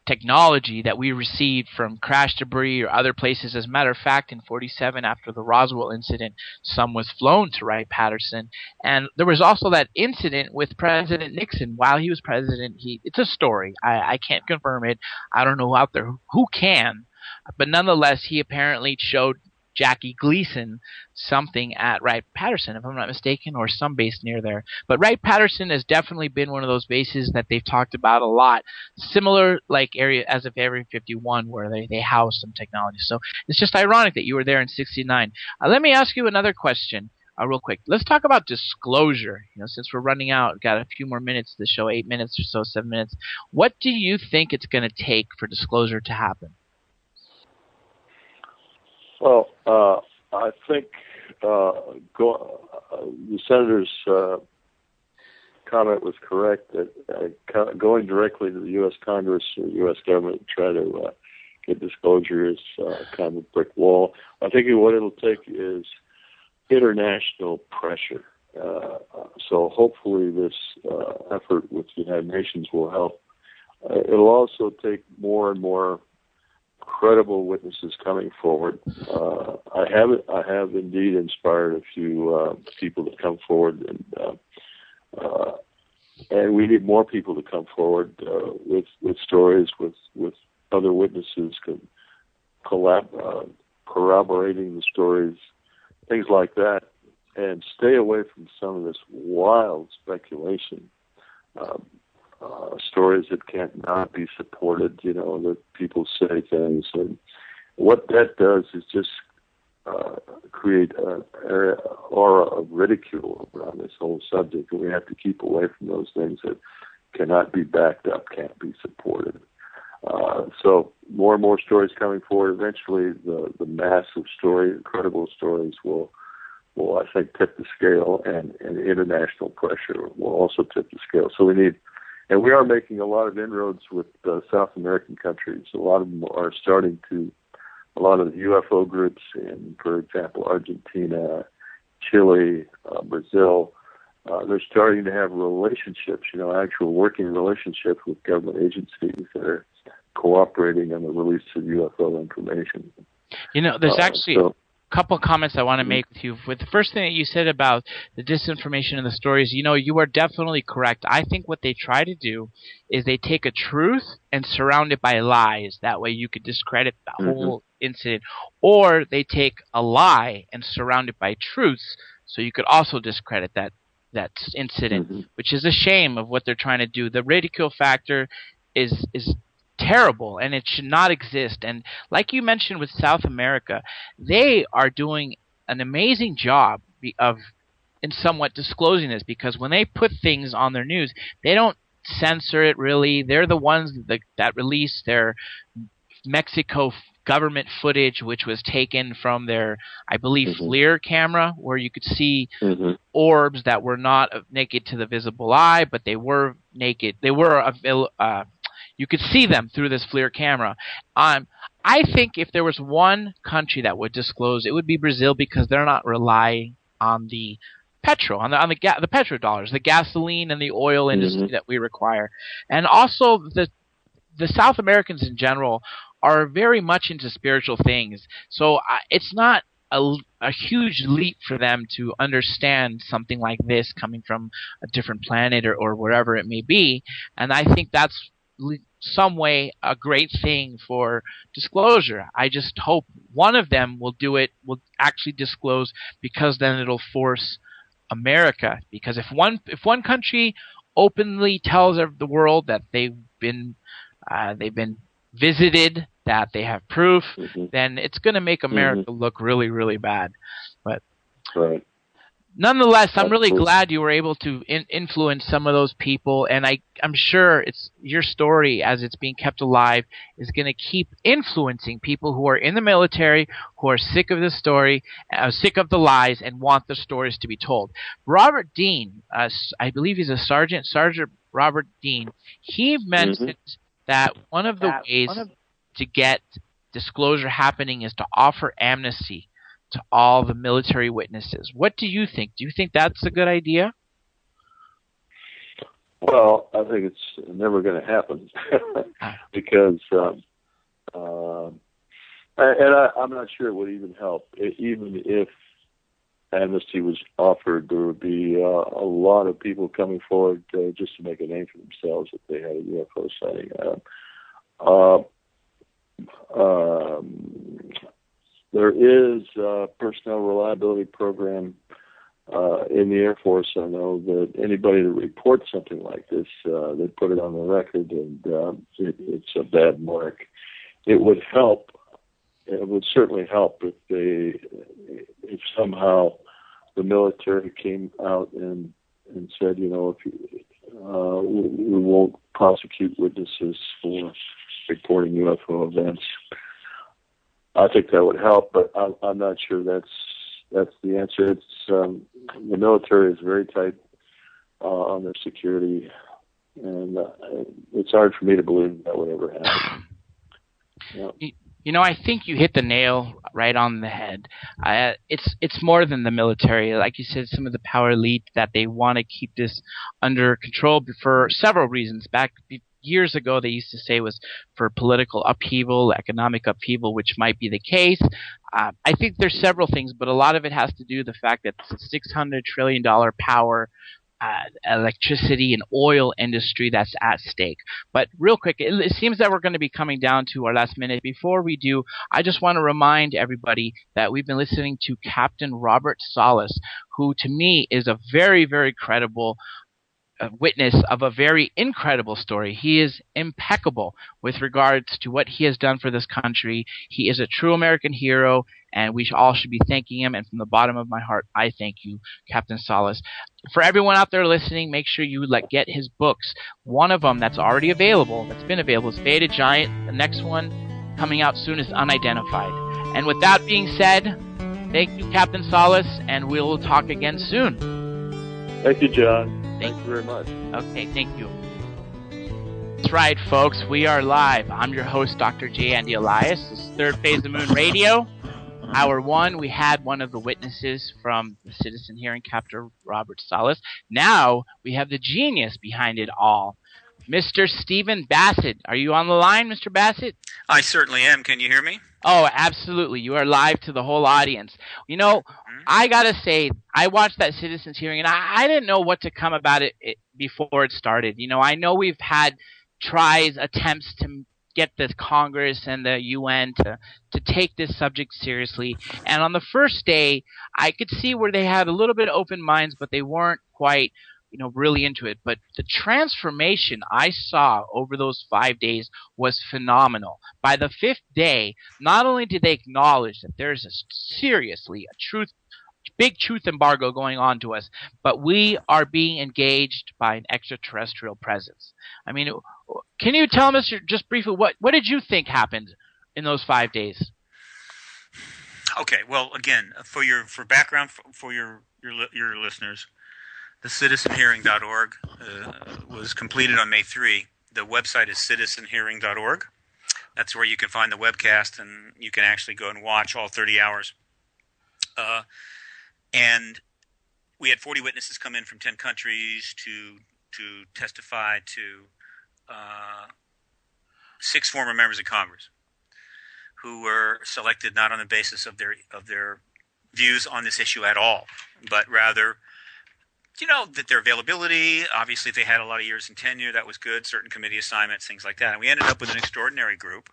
technology that we received from crash debris or other places. As a matter of fact, in 47, after the Roswell incident, some was flown to Wright-Patterson. And there was also that incident with President Nixon. While he was president, it's a story. I can't confirm it. I don't know out there who can. But nonetheless, he apparently showed Jackie Gleason something at Wright-Patterson, if I'm not mistaken, or some base near there. But Wright-Patterson has definitely been one of those bases that they've talked about a lot. Similar like area as of Area 51, where they house some technology. So it's just ironic that you were there in 69. Let me ask you another question. Real quick, let's talk about disclosure. Since we're running out, got a few more minutes to the show, 8 minutes or so, 7 minutes. What do you think it's going to take for disclosure to happen? Well, I think the senator's comment was correct that going directly to the U.S. Congress or the U.S. government to try to get disclosure is kind of a brick wall. I think what it'll take is international pressure. So hopefully this effort with the United Nations will help. It'll also take more and more credible witnesses coming forward. I have indeed inspired a few people to come forward, and we need more people to come forward with stories, with other witnesses corroborating the stories, things like that, and stay away from some of this wild speculation. Stories that can't not be supported, that people say things. And what that does is just create an aura of ridicule around this whole subject. And we have to keep away from those things that cannot be backed up, can't be supported. So more and more stories coming forward. Eventually, the mass of credible stories will I think, tip the scale, and international pressure will also tip the scale. So we are making a lot of inroads with South American countries. A lot of them are starting to, a lot of the UFO groups in, for example, Argentina, Chile, Brazil, they're starting to have relationships, actual working relationships with government agencies that are cooperating on the release of UFO information. There's actually a couple of comments I want to make with you. With the first thing that you said about the disinformation and the stories, you are definitely correct. I think what they try to do is they take a truth and surround it by lies. That way you could discredit the whole incident. Or they take a lie and surround it by truths, so you could also discredit that incident, which is a shame of what they're trying to do. The ridicule factor is terrible, and it should not exist. And like you mentioned with South America, they are doing an amazing job of in somewhat disclosing this, because when they put things on their news, they don't censor it really. They're the ones that release their Mexico government footage, which was taken from their, I believe, FLIR camera, where you could see orbs that were not naked to the visible eye, but they were naked. They were you could see them through this FLIR camera. I think if there was one country that would disclose, it would be Brazil, because they're not relying on the petrol, on the petrodollars, the gasoline and the oil industry that we require. And also the South Americans in general are very much into spiritual things. So it's not a huge leap for them to understand something like this coming from a different planet or wherever it may be. And I think that's some way a great thing for disclosure. I just hope one of them will actually disclose, because then it'll force America. Because if one country openly tells the world that they've been visited, that they have proof, then it's going to make America look really, really bad. But nonetheless, I'm really glad you were able to influence some of those people, and I'm sure it's your story, as it's being kept alive, is going to keep influencing people who are in the military, who are sick of the story, sick of the lies, and want the stories to be told. Robert Dean, I believe he's a Sergeant Robert Dean, he mentioned that one of the ways to get disclosure happening is to offer amnesty to all the military witnesses. What do you think? Do you think that's a good idea? Well, I think it's never going to happen because, I'm not sure it would even help. Even if amnesty was offered, there would be a lot of people coming forward just to make a name for themselves if they had a UFO sighting. There is a personnel reliability program in the Air Force. I know that anybody that reports something like this, they put it on the record, and it's a bad mark. It would help. It would certainly help if somehow the military came out and said, we won't prosecute witnesses for reporting UFO events. I think that would help, but I'm not sure that's the answer. It's the military is very tight on their security, and it's hard for me to believe that would ever happen. Yeah. I think you hit the nail right on the head. It's more than the military. Like you said, some of the power elite that they want to keep this under control for several reasons. Back years ago, they used to say it was for political upheaval, economic upheaval, which might be the case. I think there's several things, but a lot of it has to do with the fact that it's a $600 trillion power electricity and oil industry that's at stake. But real quick, it seems that we're going to be coming down to our last minute. Before we do, I just want to remind everybody that we've been listening to Captain Robert Salas, who to me is a very, very credible witness of a very incredible story. He is impeccable with regards to what he has done for this country. He is a true American hero, and we all should be thanking him. And from the bottom of my heart, I thank you, Captain Salas. For everyone out there listening, make sure you get his books. One of them that's already available, that's been available, is Faded Giant. The next one coming out soon is Unidentified. And with that being said, thank you, Captain Salas, and we'll talk again soon. Thank you, John. Thank you very much. Okay, thank you. That's right, folks. We are live. I'm your host, Dr. J. Andy Elias. This is Third Phase of the Moon Radio. Hour 1, we had one of the witnesses from the citizen hearing, Captain Robert Salas. Now, we have the genius behind it all, Mr. Stephen Bassett. Are you on the line, Mr. Bassett? I certainly am. Can you hear me? Oh, absolutely. You are live to the whole audience. I got to say, I watched that citizens hearing, and I didn't know what to come about it before it started. I know we've had attempts to get the Congress and the UN to take this subject seriously. And on the first day, I could see where they had a little bit of open minds, but they weren't quite really into it. But the transformation I saw over those 5 days was phenomenal. By the 5th day, not only did they acknowledge that there's big truth embargo going on to us, but we are being engaged by an extraterrestrial presence. I mean, can you tell us just briefly what did you think happened in those 5 days? Okay, well, again, for background for your listeners, the citizenhearing.org was completed on May 3. The website is citizenhearing.org. That's where you can find the webcast, and you can actually go and watch all 30 hours. And we had 40 witnesses come in from 10 countries to testify to 6 former members of Congress who were selected not on the basis of their views on this issue at all, but rather that their availability, obviously if they had a lot of years in tenure, that was good, certain committee assignments, things like that. And we ended up with an extraordinary group.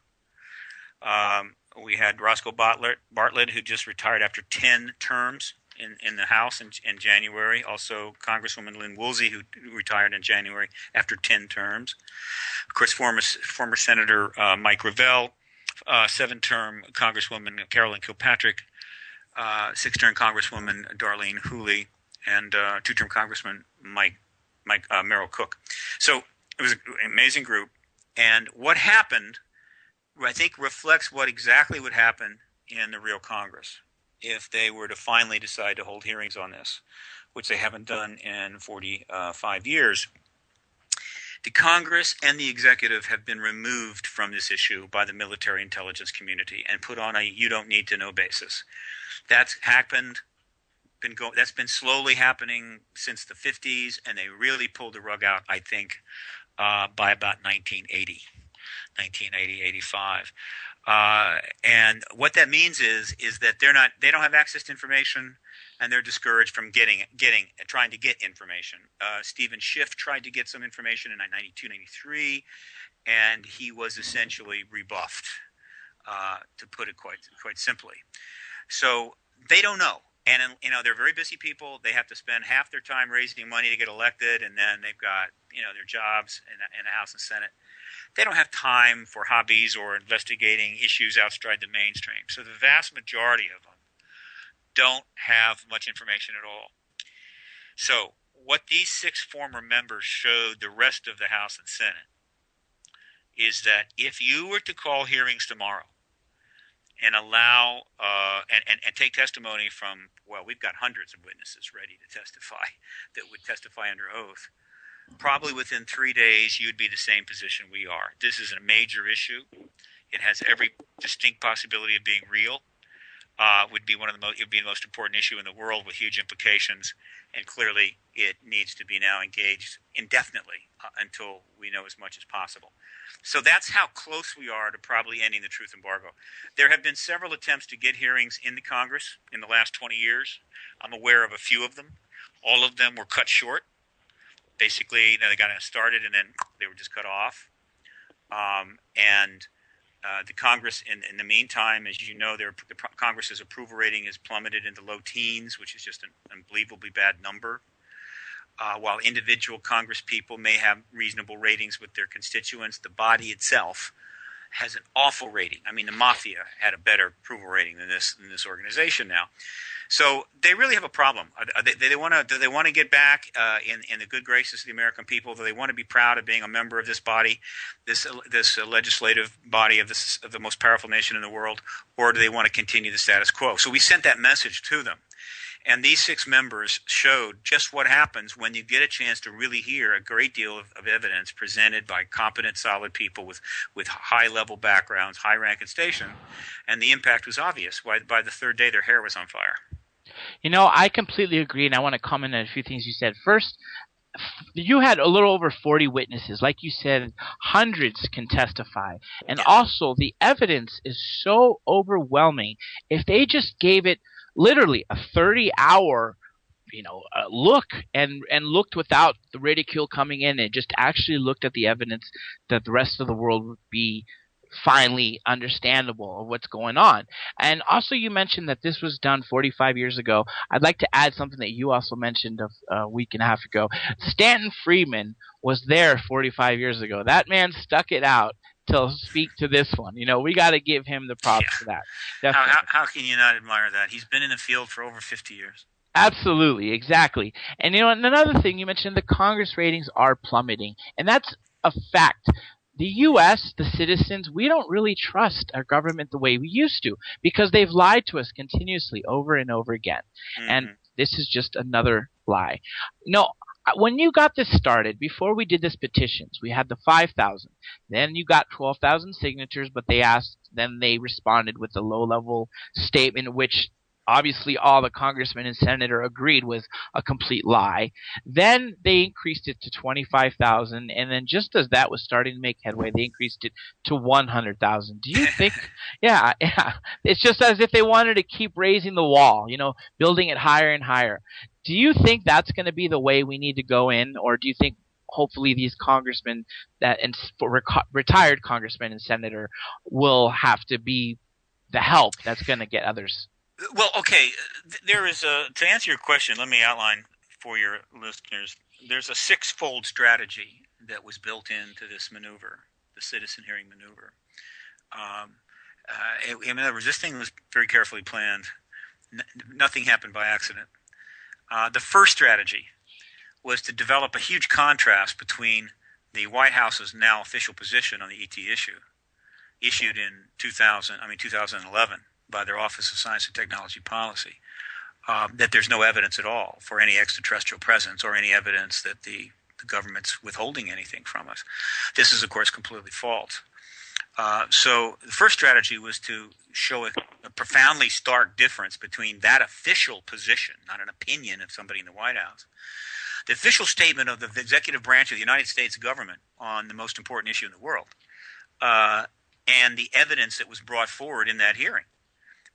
We had Roscoe Bartlett, who just retired after 10 terms in the House in January. Also, Congresswoman Lynn Woolsey, who retired in January after 10 terms. Of course, former Senator Mike Revelle, 7-term Congresswoman Carolyn Kilpatrick, 6-term Congresswoman Darlene Hooley, and 2-term Congressman Merrill Cook. So it was an amazing group. And what happened, I think, reflects what exactly would happen in the real Congress if they were to finally decide to hold hearings on this, which they haven't done in 45 years. The Congress and the executive have been removed from this issue by the military intelligence community and put on a you don't need to know basis. That's happened That's been slowly happening since the 50s, and they really pulled the rug out, I think, by about 1980, 85. And what that means is that they don't have access to information, and they're discouraged from trying to get information. Stephen Schiff tried to get some information in 92, 93, and he was essentially rebuffed, to put it quite simply. So they don't know. And, they're very busy people. They have to spend half their time raising money to get elected, and then they've got, their jobs in the House and Senate. They don't have time for hobbies or investigating issues outside the mainstream. So the vast majority of them don't have much information at all. So what these 6 former members showed the rest of the House and Senate is that if you were to call hearings tomorrow and allow and take testimony from, we've got hundreds of witnesses ready to testify that would testify under oath, probably within 3 days you'd be the same position we are. This is a major issue. It has every distinct possibility of being real. It would be the most important issue in the world with huge implications, and clearly it needs to be now engaged indefinitely until we know as much as possible. So that's how close we are to probably ending the truth embargo. There have been several attempts to get hearings in the Congress in the last 20 years. I'm aware of a few of them. All of them were cut short. Basically, they got started and then they were just cut off. The Congress, in the meantime, as you know, the Congress's approval rating is plummeted into low teens, which is just an unbelievably bad number. While individual Congress people may have reasonable ratings with their constituents, the body itself has an awful rating. I mean, the mafia had a better approval rating than this organization now. So they really have a problem. Do they want to get back in the good graces of the American people? Do they want to be proud of being a member of this body, this legislative body of the most powerful nation in the world, or do they want to continue the status quo? So we sent that message to them. And these 6 members showed just what happens when you get a chance to really hear a great deal of evidence presented by competent, solid people with high-level backgrounds, high rank and station, and the impact was obvious. By the 3rd day, their hair was on fire. I completely agree, and I want to comment on a few things you said. First, you had a little over 40 witnesses. Like you said, hundreds can testify. And also, the evidence is so overwhelming. If they just gave it literally a 30-hour look and looked without the ridicule coming in and just actually looked at the evidence, that the rest of the world would be finally understandable of what's going on. And also you mentioned that this was done 45 years ago. I'd like to add something that you also mentioned a week and a half ago. Stanton Friedman was there 45 years ago. That man stuck it out to speak to this one. We got to give him the props for that. How can you not admire that? He's been in the field for over 50 years. Absolutely, exactly. And another thing you mentioned, the Congress ratings are plummeting, and that's a fact. The U.S., the citizens, we don't really trust our government the way we used to because they've lied to us continuously over and over again. Mm-hmm. And this is just another lie. When you got this started, before we did this petitions, we had the 5,000. Then you got 12,000 signatures, but then they responded with a low-level statement which obviously all the congressmen and senator agreed was a complete lie. Then they increased it to 25,000, and then just as that was starting to make headway, they increased it to 100,000. Do you think yeah, it's just as if they wanted to keep raising the wall, building it higher and higher. Do you think that's going to be the way we need to go in, or do you think hopefully these congressmen retired congressmen and senator will have to be the help that's going to get others? Well, okay, there is to answer your question, let me outline for your listeners. There's a 6-fold strategy that was built into this maneuver, the citizen hearing maneuver. In other words, this thing was very carefully planned. Nothing happened by accident. The first strategy was to develop a huge contrast between the White House's now official position on the ET issue, issued in 2011 by their Office of Science and Technology Policy, that there's no evidence at all for any extraterrestrial presence or any evidence that the government's withholding anything from us. This is, of course, completely false. So the first strategy was to show a profoundly stark difference between that official position, not an opinion of somebody in the White House, the official statement of the executive branch of the United States government on the most important issue in the world, and the evidence that was brought forward in that hearing,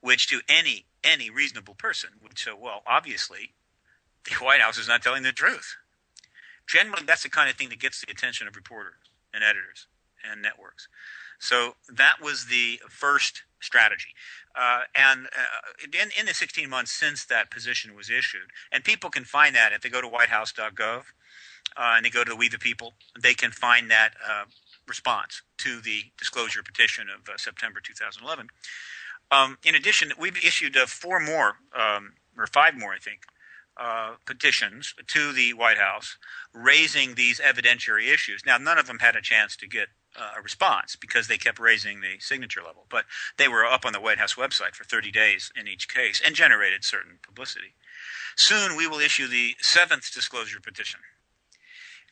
which to any reasonable person would show, well, obviously, the White House is not telling the truth. Generally, that's the kind of thing that gets the attention of reporters and editors and networks. So that was the first strategy. And in the 16 months since that position was issued, and people can find that if they go to whitehouse.gov and they go to We the People, they can find that response to the disclosure petition of September 2011. In addition, we've issued 4 more, or 5 more, I think, petitions to the White House raising these evidentiary issues. Now, none of them had a chance to get a response because they kept raising the signature level, but they were up on the White House website for 30 days in each case and generated certain publicity. Soon we will issue the 7th disclosure petition.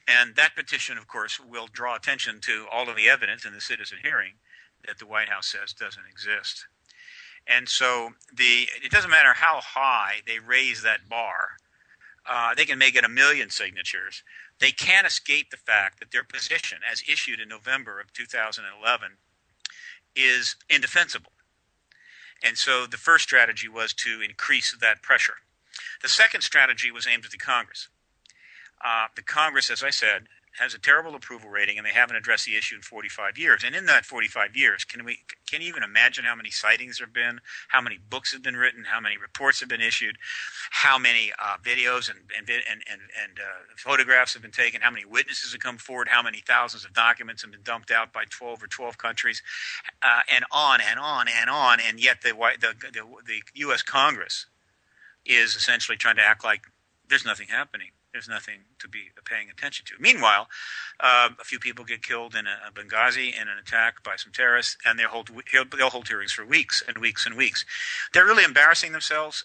And that petition, of course, will draw attention to all of the evidence in the citizen hearing that the White House says doesn't exist. And so it doesn't matter how high they raise that bar. They can make it 1 million signatures. They can't escape the fact that their position, as issued in November of 2011, is indefensible. And so the first strategy was to increase that pressure. The second strategy was aimed at the Congress. The Congress, as I said, has a terrible approval rating, and they haven't addressed the issue in 45 years. And in that 45 years, can you even imagine how many sightings there have been, how many books have been written, how many reports have been issued, how many videos and photographs have been taken, how many witnesses have come forward, how many thousands of documents have been dumped out by 12 countries, and on and on and on. And yet the U.S. Congress is essentially trying to act like there's nothing happening. There's nothing to be paying attention to. Meanwhile, a few people get killed in a Benghazi in an attack by some terrorists, and they'll hold hearings for weeks and weeks and weeks. They're really embarrassing themselves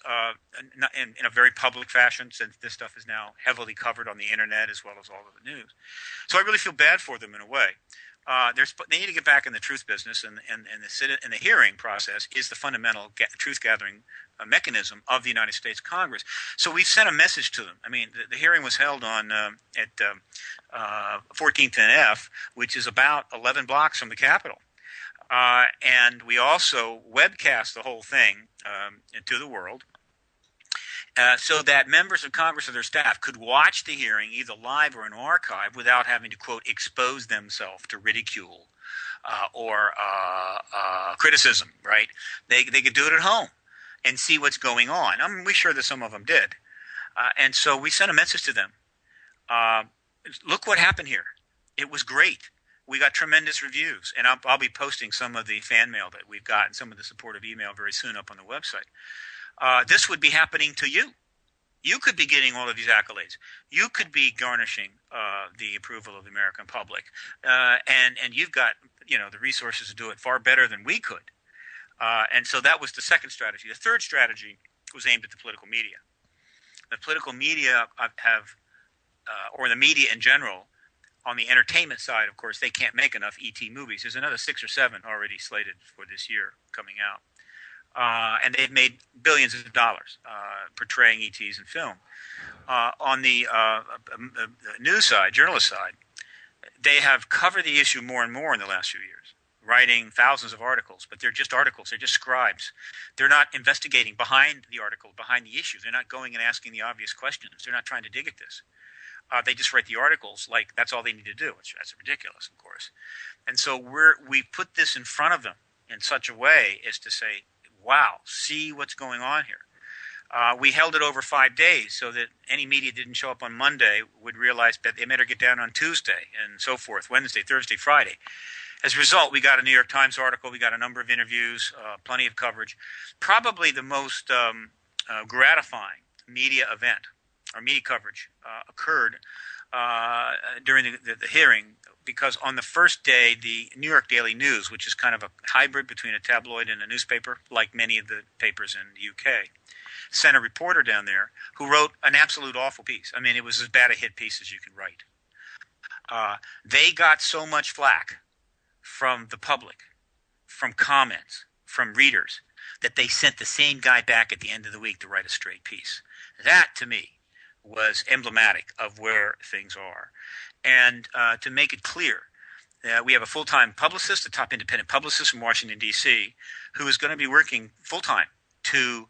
in a very public fashion, since this stuff is now heavily covered on the internet as well as all of the news. So I really feel bad for them in a way. They need to get back in the truth business, and the hearing process is the fundamental truth-gathering mechanism of the United States Congress. So we've sent a message to them. I mean, the hearing was held on at 14th and F, which is about 11 blocks from the Capitol. And we also webcast the whole thing to the world, so that members of Congress or their staff could watch the hearing either live or in archive without having to, quote, expose themselves to ridicule or criticism, right? They could do it at home and see what's going on. We're sure that some of them did. And so we sent a message to them. Look what happened here. It was great. We got tremendous reviews. And I'll be posting some of the fan mail that we've gotten, some of the supportive email very soon up on the website. This would be happening to you. You could be getting all of these accolades. You could be garnishing the approval of the American public. And you've got the resources to do it far better than we could. And so that was the second strategy. The third strategy was aimed at the political media. The political media or the media in general, on the entertainment side, of course, they can't make enough E.T. movies. There's another 6 or 7 already slated for this year coming out. And they've made billions of dollars portraying ETs in film. On the news side, journalist side, they have covered the issue more and more in the last few years, writing thousands of articles, but they're just articles. They're just scribes. They're not investigating behind the article, behind the issue. They're not going and asking the obvious questions. They're not trying to dig at this. They just write the articles like that's all they need to do, which that's ridiculous, of course. And so we put this in front of them in such a way as to say, wow, see what's going on here. We held it over 5 days so that any media didn't show up on Monday would realize that they better get down on Tuesday and so forth, Wednesday, Thursday, Friday. As a result, we got a New York Times article, we got a number of interviews, plenty of coverage. Probably the most gratifying media event or media coverage occurred during the hearing, because on the first day, the New York Daily News, which is kind of a hybrid between a tabloid and a newspaper, like many of the papers in the UK, sent a reporter down there who wrote an absolute awful piece. I mean, it was as bad a hit piece as you can write. They got so much flack from the public from comments from readers that they sent the same guy back at the end of the week to write a straight piece. That, to me, was emblematic of where things are. And to make it clear, we have a full-time publicist, a top independent publicist from Washington, D.C., who is going to be working full-time to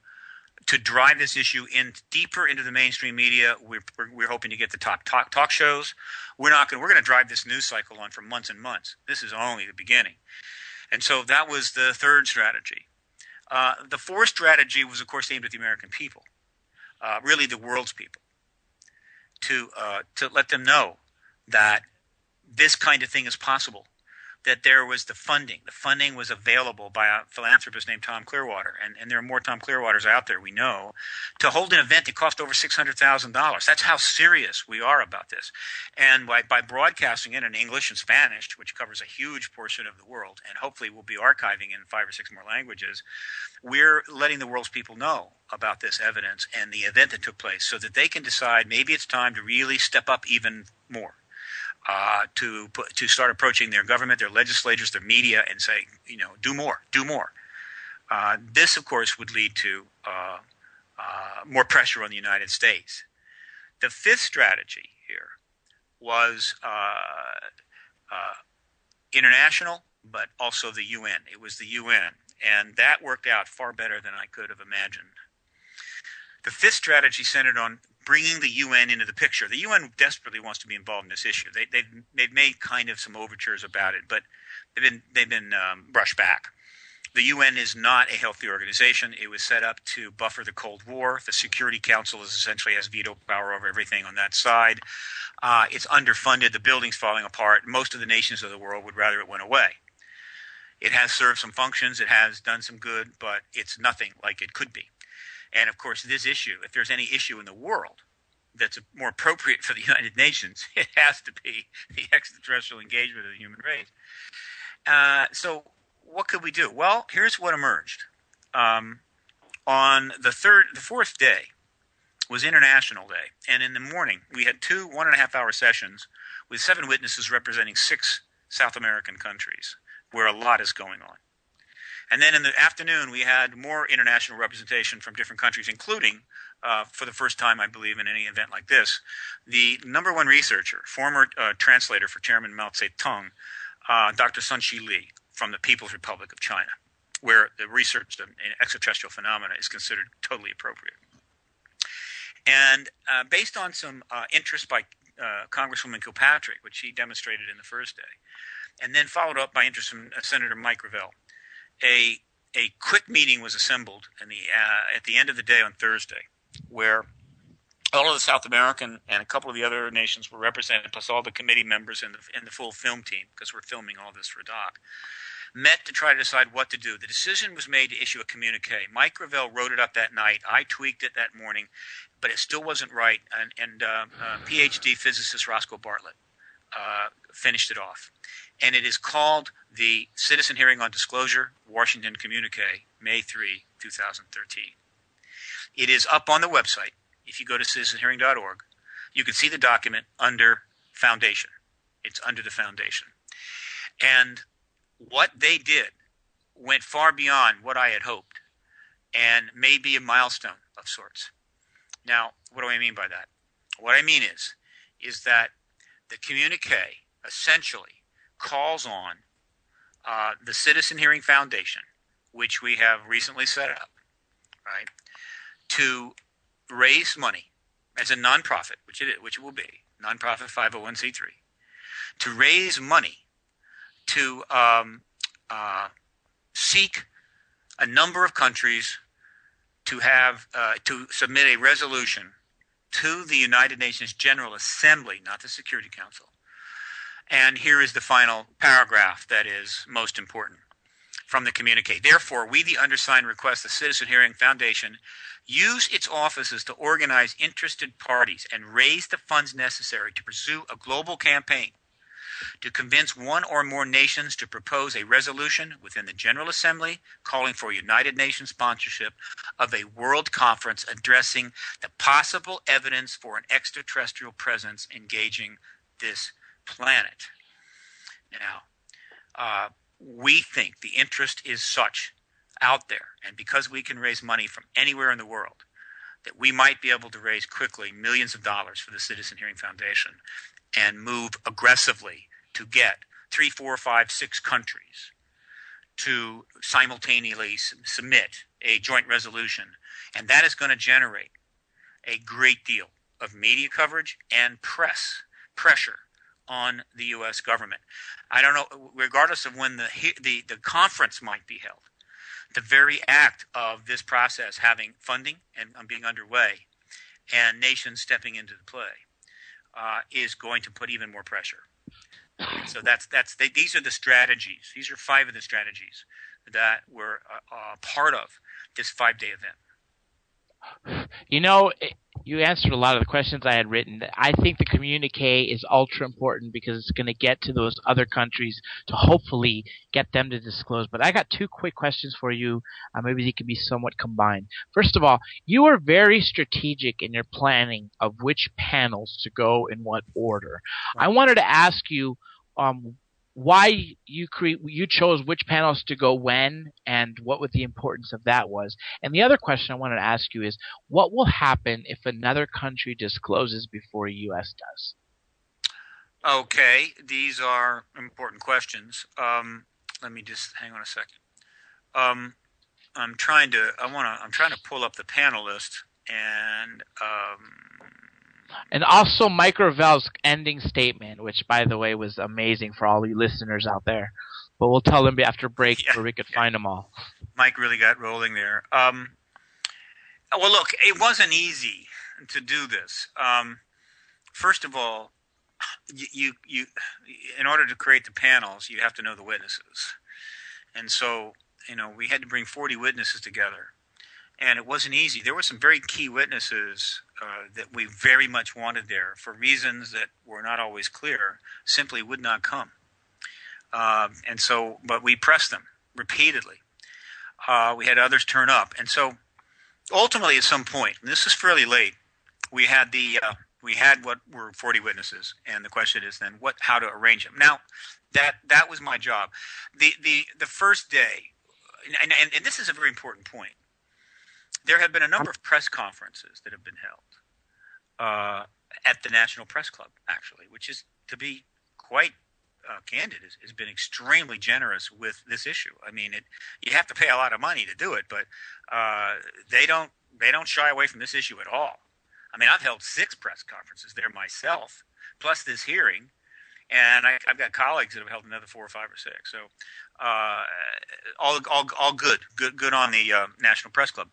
drive this issue deeper into the mainstream media. We're hoping to get the top talk shows. We're going to drive this news cycle on for months and months. This is only the beginning. And so that was the third strategy. The fourth strategy was, of course, aimed at the American people, really the world's people, to let them know that this kind of thing is possible, that there was the funding. The funding was available by a philanthropist named Tom Clearwater, and there are more Tom Clearwaters out there, we know, to hold an event that cost over $600,000. That's how serious we are about this. And by broadcasting it in English and Spanish, which covers a huge portion of the world, and hopefully we'll be archiving in 5 or 6 more languages, we're letting the world's people know about this evidence and the event that took place so that they can decide maybe it's time to really step up even more. To start approaching their government, their legislators, their media, and say, do more. This, of course, would lead to more pressure on the United States. The fifth strategy here was international, but also the UN. It was the UN, and that worked out far better than I could have imagined. The fifth strategy centered on bringing the UN into the picture. The UN desperately wants to be involved in this issue. They've made kind of some overtures about it, but they've been brushed back. The UN is not a healthy organization. It was set up to buffer the Cold War. The Security Council essentially has veto power over everything on that side. It's underfunded. The building's falling apart. Most of the nations of the world would rather it went away. It has served some functions. It has done some good, but it's nothing like it could be. And, of course, this issue, if there's any issue in the world that's more appropriate for the United Nations, it has to be the extraterrestrial engagement of the human race. So what could we do? Well, here's what emerged. On the fourth day was International Day. And in the morning, we had 2 1.5-hour sessions with 7 witnesses representing 6 South American countries where a lot is going on. And then in the afternoon, we had more international representation from different countries, including, for the first time, I believe, in any event like this, the #1 researcher, former translator for Chairman Mao Zedong, Dr. Sun-Chi Lee from the People's Republic of China, where the research in extraterrestrial phenomena is considered totally appropriate. And based on some interest by Congresswoman Kilpatrick, which she demonstrated in the first day, and then followed up by interest from Senator Mike Gravel, a quick meeting was assembled at the end of the day on Thursday, where all of the South American and a couple of the other nations were represented, plus all the committee members and the full film team, because we're filming all this for a doc, met to try to decide what to do. The decision was made to issue a communique. Mike Gravel wrote it up that night. I tweaked it that morning, but it still wasn't right. And PhD physicist Roscoe Bartlett finished it off. And it is called the Citizen Hearing on Disclosure, Washington Communique, May 3, 2013. It is up on the website. If you go to citizenhearing.org, you can see the document under Foundation. It's under the Foundation. And what they did went far beyond what I had hoped and may be a milestone of sorts. Now, what do I mean by that? What I mean is that the communique essentially calls on the Citizen Hearing Foundation, which we have recently set up, right, to raise money as a nonprofit, which it will be, nonprofit 501c3, to raise money to seek a number of countries to have to submit a resolution to the United Nations General Assembly, not the Security Council. And here is the final paragraph that is most important from the communique. Therefore, we, the undersigned, request the Citizen Hearing Foundation use its offices to organize interested parties and raise the funds necessary to pursue a global campaign to convince one or more nations to propose a resolution within the General Assembly calling for United Nations sponsorship of a world conference addressing the possible evidence for an extraterrestrial presence engaging this planet. Now, we think the interest is such out there, and because we can raise money from anywhere in the world, that we might be able to raise quickly millions of dollars for the Citizen Hearing Foundation and move aggressively to get 3, 4, 5, 6 countries to simultaneously submit a joint resolution. And that is going to generate a great deal of media coverage and press pressure on the U.S. government. I don't know, regardless of when the conference might be held, the very act of this process having funding and being underway and nations stepping into the play is going to put even more pressure. And so these are the strategies. These are 5 of the strategies that were part of this 5-day event. You know, you answered a lot of the questions I had written. I think the communique is ultra important because it's going to get to those other countries to hopefully get them to disclose. But I got 2 quick questions for you. Maybe they can be somewhat combined. First of all, you are very strategic in your planning of which panels to go in what order. Right. I wanted to ask you why you chose which panels to go when and what the importance of that was. And the other question I wanted to ask you is, what will happen if another country discloses before the U.S. does? Okay, these are important questions. Let me just hang on a second. I'm trying to pull up the panel list and also Mike Ravel's ending statement, which, by the way, was amazing for all you listeners out there. But we'll tell them after break where we could find them all. Mike really got rolling there. Well, look, it wasn't easy to do this. First of all, you in order to create the panels, you have to know the witnesses. And so, we had to bring 40 witnesses together. And it wasn't easy. There were some very key witnesses that we very much wanted there for reasons that were not always clear, simply would not come. But we pressed them repeatedly. We had others turn up. And so ultimately at some point, and this is fairly late, we had what were 40 witnesses. And the question is then how to arrange them. Now, that was my job. The first day, and this is a very important point, there have been a number of press conferences that have been held at the National Press Club, actually, which is, to be quite candid, has been extremely generous with this issue. I mean, you have to pay a lot of money to do it, but they don't shy away from this issue at all. I mean, I've held 6 press conferences there myself, plus this hearing, and I've got colleagues that have held another 4 or 5 or 6. So all good on the National Press Club.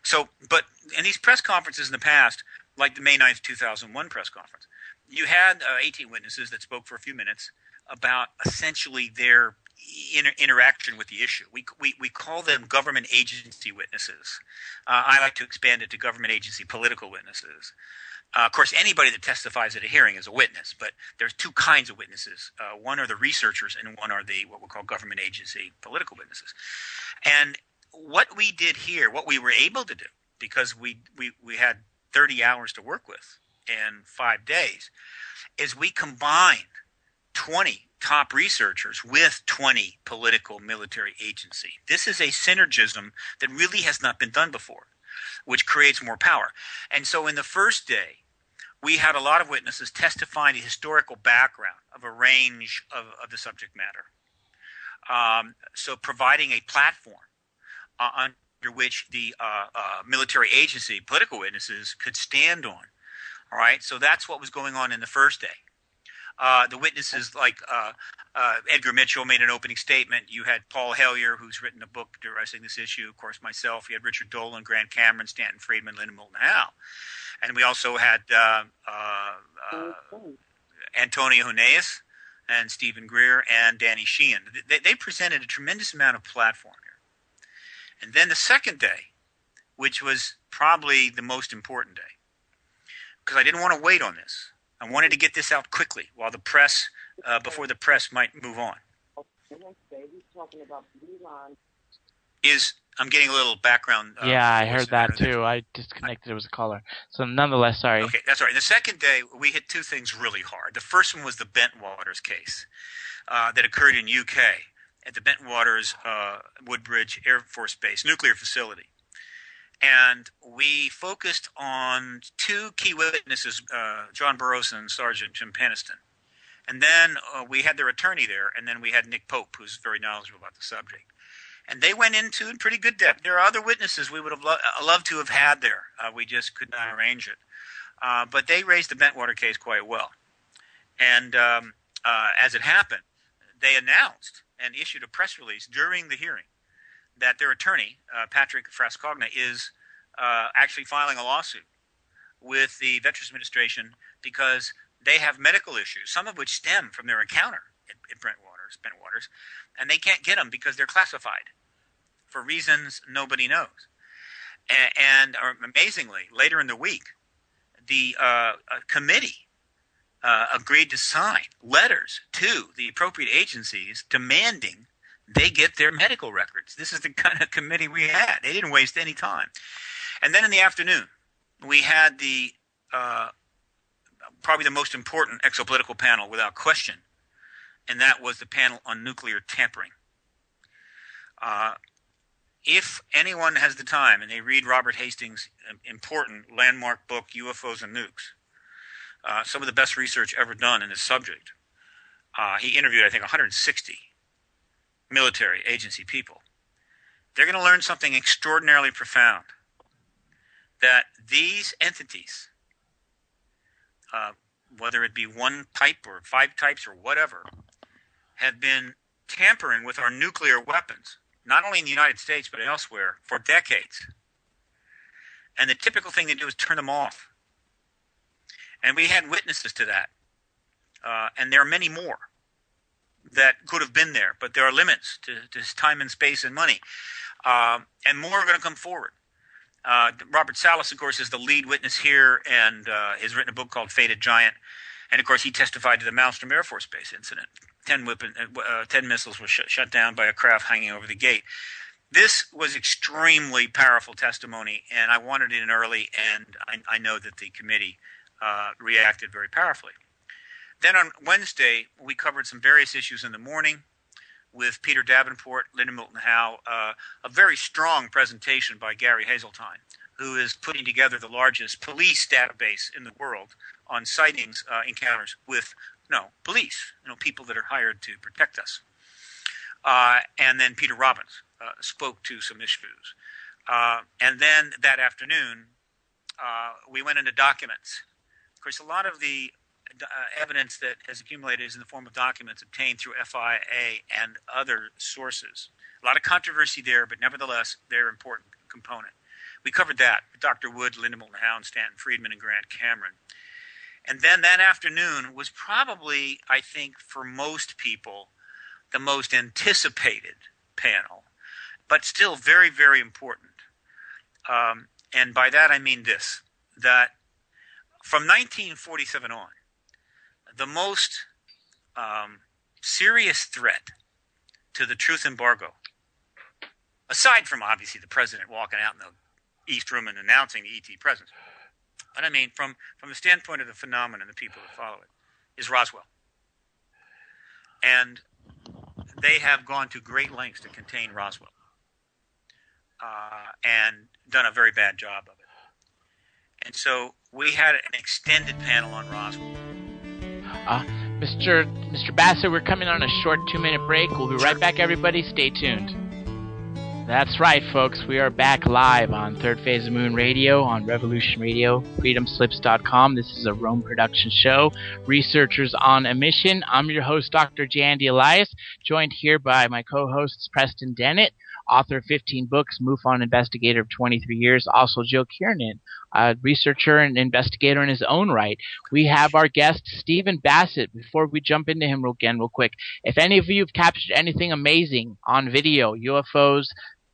So, but in these press conferences in the past, like the May 9th, 2001 press conference, you had 18 witnesses that spoke for a few minutes about essentially their interaction with the issue. We call them government agency witnesses. I like to expand it to government agency political witnesses. Of course, anybody that testifies at a hearing is a witness, but there's 2 kinds of witnesses. One are the researchers, and one are what we call government agency political witnesses. And what we did here, what we were able to do, because we had 30 hours to work with in 5 days, is we combined 20 top researchers with 20 political military agency. This is a synergism that really has not been done before, which creates more power. And so in the first day, we had a lot of witnesses testifying the historical background of a range of the subject matter. So providing a platform under which the military agency political witnesses could stand on. All right, so that's what was going on in the first day. The witnesses like Edgar Mitchell made an opening statement. You had Paul Hellyer, who's written a book addressing this issue. Of course, myself. You had Richard Dolan, Grant Cameron, Stanton Friedman, Linda Moulton Howe. And we also had Antonio Huneeus and Stephen Greer and Danny Sheehan. They presented a tremendous amount of platform here. And then the second day, which was probably the most important day, because I didn't want to wait on this. I wanted to get this out quickly while the press, before the press might move on. I'm getting a little background. Yeah, I heard that too. I disconnected. It was a caller. So nonetheless, sorry. Okay, that's all right. The second day, we hit 2 things really hard. The first one was the Bentwaters case that occurred in UK. at the Bentwaters Woodbridge Air Force Base nuclear facility. And we focused on two key witnesses, John Burroughs and Sergeant Jim Peniston. And then we had their attorney there, and then we had Nick Pope, who's very knowledgeable about the subject. And they went into in pretty good depth. There are other witnesses we would have loved to have had there. We just could not arrange it. But they raised the Bentwater case quite well. And as it happened, they announced and issued a press release during the hearing that their attorney, Patrick Frascogna, is actually filing a lawsuit with the Veterans Administration because they have medical issues, some of which stem from their encounter at Bentwaters, and they can't get them because they're classified for reasons nobody knows. And amazingly, later in the week, the committee agreed to sign letters to the appropriate agencies demanding they get their medical records. This is the kind of committee we had. They didn't waste any time. And then in the afternoon, we had the probably the most important exopolitical panel without question, and that was the panel on nuclear tampering. If anyone has the time and they read Robert Hastings' important landmark book, UFOs and Nukes, some of the best research ever done in this subject, he interviewed, I think, 160 military agency people. They're going to learn something extraordinarily profound, that these entities, whether it be one type or 5 types or whatever, have been tampering with our nuclear weapons, not only in the United States but elsewhere, for decades. And the typical thing they do is turn them off. And we had witnesses to that. And there are many more that could have been there, but there are limits to time and space and money. And more are going to come forward. Robert Salas, of course, is the lead witness here and has written a book called Fated Giant. And, of course, he testified to the Malmstrom Air Force Base incident. 10 missiles were shut down by a craft hanging over the gate. This was extremely powerful testimony, and I wanted it in early, and I know that the committee reacted very powerfully. Then on Wednesday, we covered some various issues in the morning with Peter Davenport, Linda Moulton Howe, a very strong presentation by Gary Hazeltine, who is putting together the largest police database in the world on sightings, encounters with police, people that are hired to protect us. And then Peter Robbins spoke to some issues. And then that afternoon, we went into documents. Of course, a lot of the evidence that has accumulated is in the form of documents obtained through FIA and other sources. A lot of controversy there, but nevertheless, they're an important component. We covered that with Dr. Wood, Linda Moulton Howe, Stanton Friedman, and Grant Cameron. And then that afternoon was probably, I think, for most people, the most anticipated panel, but still very, very important. And by that I mean this, that from 1947 on, the most serious threat to the truth embargo, aside from obviously the president walking out in the East Room and announcing the ET presence, but I mean from the standpoint of the phenomenon, the people that follow it, is Roswell. And they have gone to great lengths to contain Roswell and done a very bad job of it. And so we had an extended panel on Roswell. Mr. Bassett, we're coming on a short 2-minute break. We'll be right back, everybody. Stay tuned. That's right, folks. We are back live on Third Phase of Moon Radio, on Revolution Radio, freedomslips.com. This is a Rome production show. Researchers on a mission. I'm your host, Dr. Jandy Elias, joined here by my co-hosts Preston Dennett, author of 15 books, MUFON investigator of 23 years, also Joe Kiernan, a researcher and investigator in his own right. We have our guest, Stephen Bassett. Before we jump into him real quick, if any of you have captured anything amazing on video, UFOs,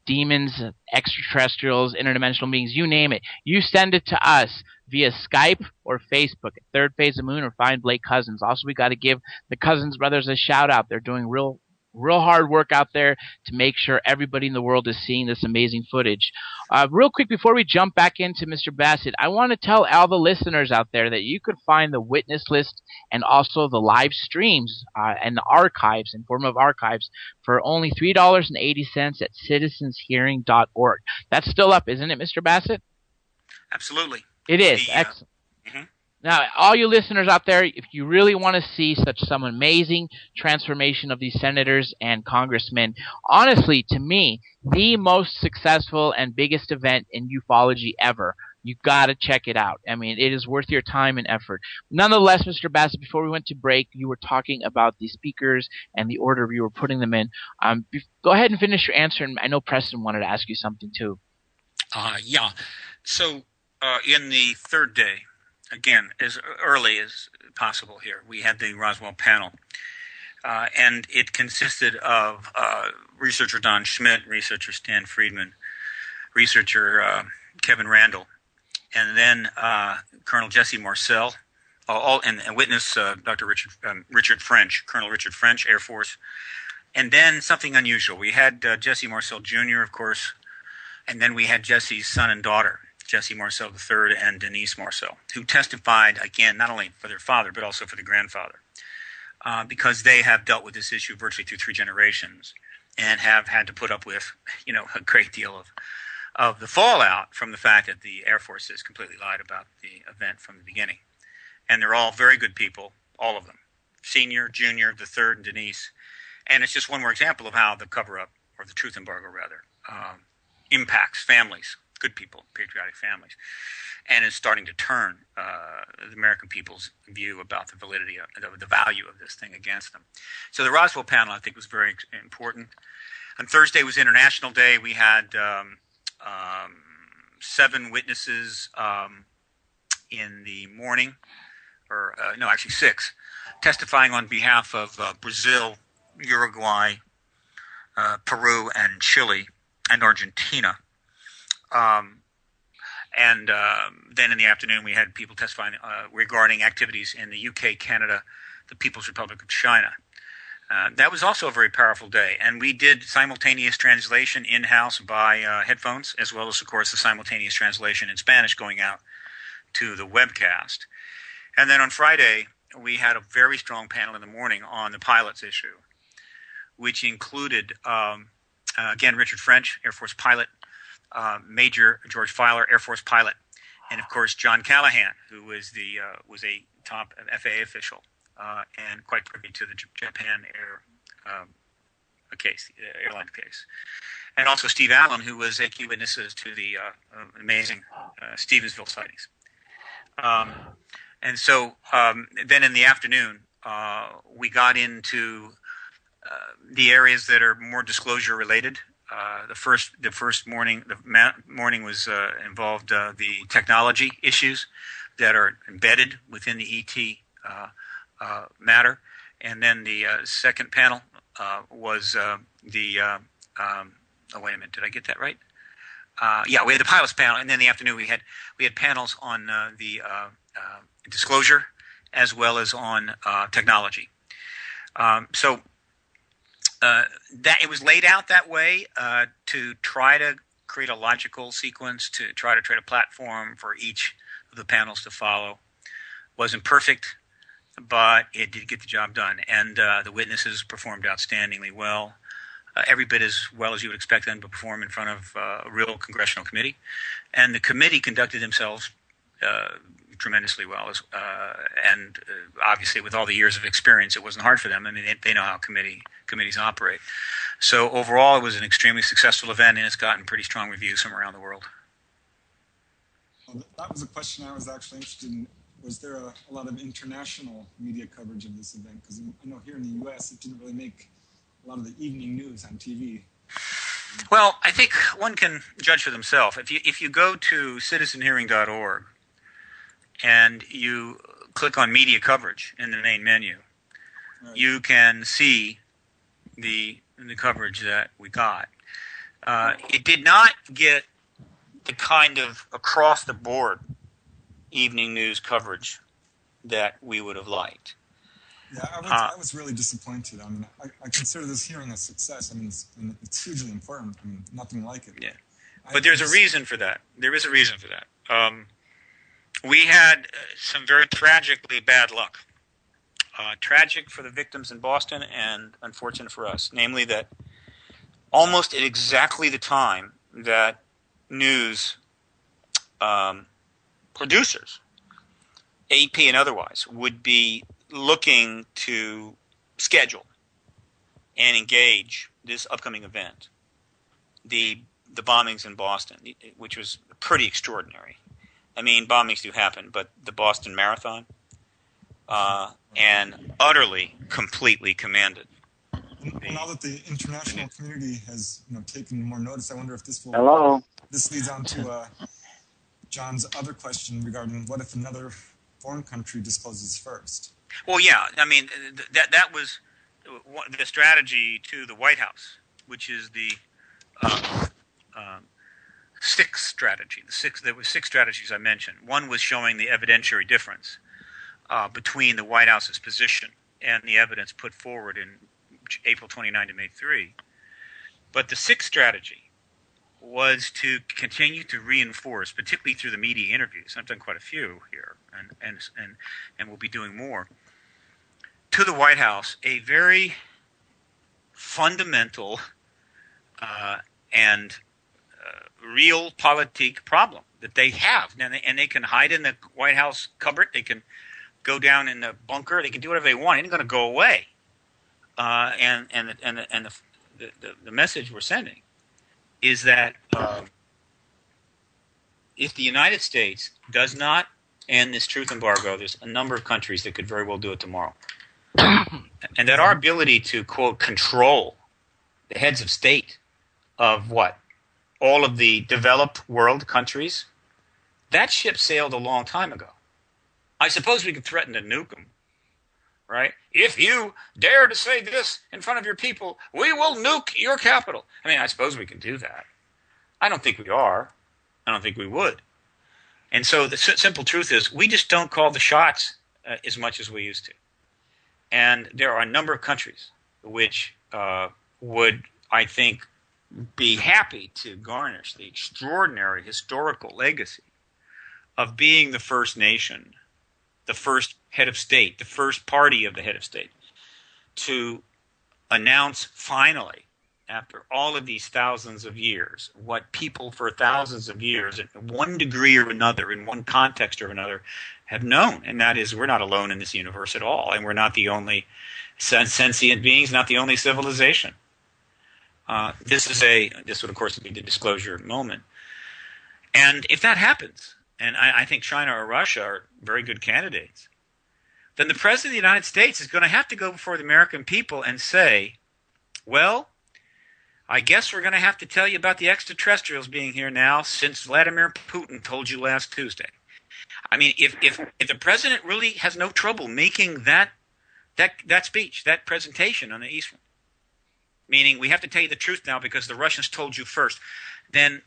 demons, extraterrestrials, interdimensional beings, you name it, you send it to us via Skype or Facebook at Third Phase of Moon, or find Blake Cousins. Also, we got to give the Cousins brothers a shout out. They're doing real real hard work out there to make sure everybody in the world is seeing this amazing footage. Real quick, before we jump back into Mr. Bassett, I want to tell all the listeners out there that you could find the witness list and also the live streams and the archives in form of archives for only $3.80 at citizenshearing.org. That's still up, isn't it, Mr. Bassett? Absolutely. It is. Excellent. Now, all you listeners out there, if you really want to see some amazing transformation of these senators and congressmen, honestly, to me, the most successful and biggest event in ufology ever, you got to check it out. I mean, it is worth your time and effort. Nonetheless, Mr. Bassett, before we went to break, you were talking about the speakers and the order you were putting them in. Go ahead and finish your answer, and I know Preston wanted to ask you something too. Yeah. So in the third day, again, as early as possible here, we had the Roswell panel. And it consisted of researcher Don Schmidt, researcher Stan Friedman, researcher Kevin Randall, and then Colonel Jesse Marcel, and witness Dr. Richard French, Colonel Richard French, Air Force. And then something unusual. We had Jesse Marcel Jr., of course, and then we had Jesse's son and daughter, Jesse Marcel III and Denise Marcel, who testified, again, not only for their father, but also for the grandfather, because they have dealt with this issue virtually through 3 generations and have had to put up with, a great deal of the fallout from the fact that the Air Force has completely lied about the event from the beginning. And they're all very good people, all of them, Senior, Junior, the third, and Denise. And it's just one more example of how the cover-up, or the truth embargo, rather, impacts families, good people, patriotic families, and is starting to turn the American people's view about the validity of the value of this thing against them. So the Roswell panel, I think, was very important. On Thursday was International Day. We had 7 witnesses in the morning, actually 6, testifying on behalf of Brazil, Uruguay, Peru, and Chile, and Argentina. And then in the afternoon, we had people testifying regarding activities in the UK, Canada, the People's Republic of China. That was also a very powerful day. And we did simultaneous translation in-house by headphones, as well as, of course, the simultaneous translation in Spanish going out to the webcast. And then on Friday, we had a very strong panel in the morning on the pilots issue, which included, again, Richard French, Air Force pilot, Major George Filer, Air Force pilot, and of course John Callahan, who was a top FAA official and quite privy to the Japan airline case, and also Steve Allen, who was a key witness to the amazing Stevensville sightings. And so then in the afternoon, we got into the areas that are more disclosure related. The first morning was involved the technology issues that are embedded within the ET matter, and then the second panel was wait a minute, did I get that right? We had the pilots panel, and then in the afternoon we had panels on the disclosure as well as on technology. That it was laid out that way to try to create a logical sequence, to try to create a platform for each of the panels to follow. Wasn't perfect, but it did get the job done, and the witnesses performed outstandingly well, every bit as well as you would expect them to perform in front of a real congressional committee. And the committee conducted themselves tremendously well, and obviously with all the years of experience, it wasn't hard for them. I mean, they know how committees operate. So overall, it was an extremely successful event, and it's gotten pretty strong reviews from around the world. Well, that was a question I was actually interested in. Was there a lot of international media coverage of this event? Because I know here in the U.S., it didn't really make a lot of the evening news on TV. Well, I think one can judge for themselves. If you go to citizenhearing.org and you click on media coverage in the main menu, right, you can see the coverage that we got. It did not get the kind of across-the-board evening news coverage that we would have liked. Yeah, I was really disappointed. I mean, I consider this hearing a success. I mean, it's hugely important. I mean, nothing like it. Yeah. But there's a reason for that. There is a reason for that. We had some very tragically bad luck. Tragic for the victims in Boston and unfortunate for us. Namely that almost at exactly the time that news producers, AP and otherwise, would be looking to schedule and engage this upcoming event, the bombings in Boston, which was pretty extraordinary. I mean, bombings do happen, but the Boston Marathon, and utterly, completely commanded. Now that the international community has taken more notice, I wonder if this will. Hello. This leads on to John's other question regarding what if another foreign country discloses first. Well, yeah, I mean that was the strategy to the White House, which is the sixth strategy. There were six strategies I mentioned. One was showing the evidentiary difference between the White House's position and the evidence put forward in April 29 to May 3. But the sixth strategy was to continue to reinforce, particularly through the media interviews. I've done quite a few here, and we'll be doing more, to the White House a very fundamental and real politique problem that they have, and they can hide in the White House cupboard. They can go down in the bunker. They can do whatever they want. It ain't going to go away. And the message we're sending is that if the United States does not end this truth embargo, there's a number of countries that could very well do it tomorrow, and that our ability to quote control the heads of state of what? All of the developed world countries, that ship sailed a long time ago. I suppose we could threaten to nuke them, right? If you dare to say this in front of your people, we will nuke your capital. I mean, I suppose we can do that. I don't think we are. I don't think we would. And so the simple truth is we just don't call the shots as much as we used to. And there are a number of countries which would, I think, be happy to garnish the extraordinary historical legacy of being the first nation, the first head of state, the first party of the head of state, to announce finally, after all of these thousands of years, what people for thousands of years, in one degree or another, in one context or another, have known. And that is, we're not alone in this universe at all, and we're not the only sentient beings, not the only civilization. This would, of course, be the disclosure moment. And if that happens, and I think China or Russia are very good candidates, then the President of the United States is going to have to go before the American people and say, well, I guess we're going to have to tell you about the extraterrestrials being here now since Vladimir Putin told you last Tuesday. I mean, if the President really has no trouble making that speech, that presentation on the East Front, meaning we have to tell you the truth now because the Russians told you first, then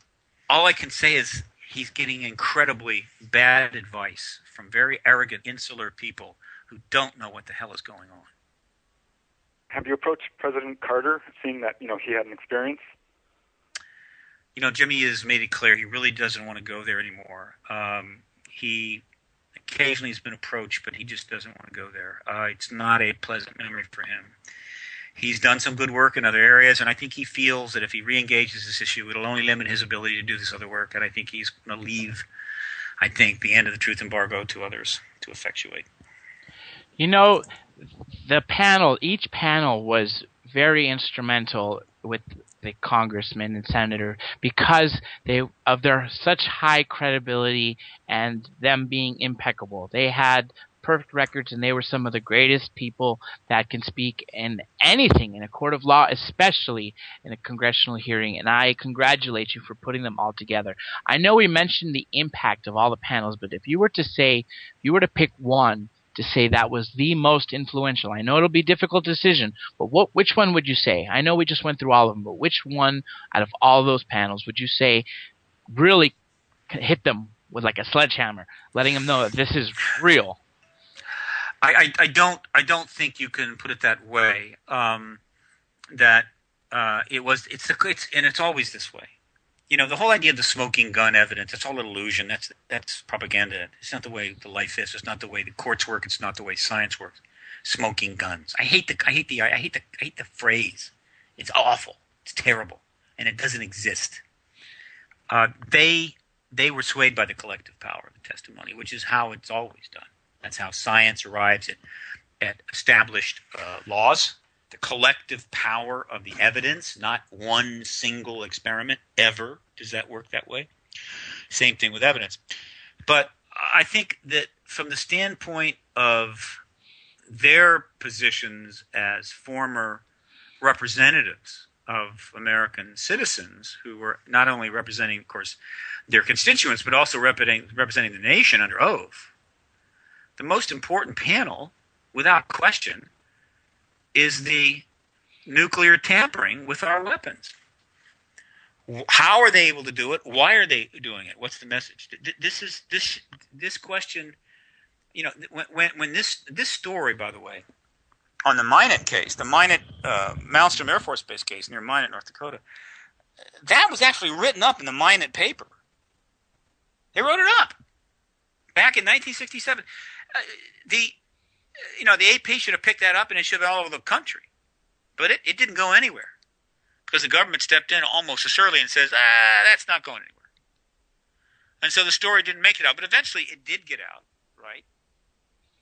all I can say is he's getting incredibly bad advice from very arrogant, insular people who don't know what the hell is going on. Have you approached President Carter, seeing that he had an experience? Jimmy has made it clear he really doesn't want to go there anymore. He occasionally has been approached, but he just doesn't want to go there. It's not a pleasant memory for him. He's done some good work in other areas, and I think he feels that if he re-engages this issue, it'll only limit his ability to do this other work, and I think he's going to leave, the end of the truth embargo to others to effectuate. Each panel was very instrumental with the congressman and senator because of their such high credibility and them being impeccable. They had perfect records, and they were some of the greatest people that can speak in anything in a court of law, especially in a congressional hearing, and I congratulate you for putting them all together. I know we mentioned the impact of all the panels, but if you were to pick one to say that was the most influential, I know it'll be a difficult decision, but which one would you say? I know we just went through all of them, but which one out of all those panels would you say really hit them with like a sledgehammer, letting them know that this is real? I don't think you can put it that way. It's always this way. You know, the whole idea of the smoking gun evidence, it's all an illusion. That's propaganda. It's not the way the life is. It's not the way the courts work. It's not the way science works. Smoking guns. I hate the phrase. It's awful. It's terrible, and it doesn't exist. They were swayed by the collective power of the testimony, which is how it's always done. That's how science arrives at established laws. The collective power of the evidence, not one single experiment ever. Does that work that way? Same thing with evidence. But I think that from the standpoint of their positions as former representatives of American citizens who were not only representing, of course, their constituents, but also representing the nation under oath, the most important panel, without question, is the nuclear tampering with our weapons. How are they able to do it? Why are they doing it? What's the message? This question, you know, when this story, by the way, on the Minot case, the Minot Malmstrom Air Force Base case near Minot, North Dakota, that was actually written up in the Minot paper. They wrote it up back in 1967. The AP should have picked that up and it should have been all over the country. But it didn't go anywhere because the government stepped in almost assuredly and says, that's not going anywhere. And so the story didn't make it out. But eventually it did get out, right?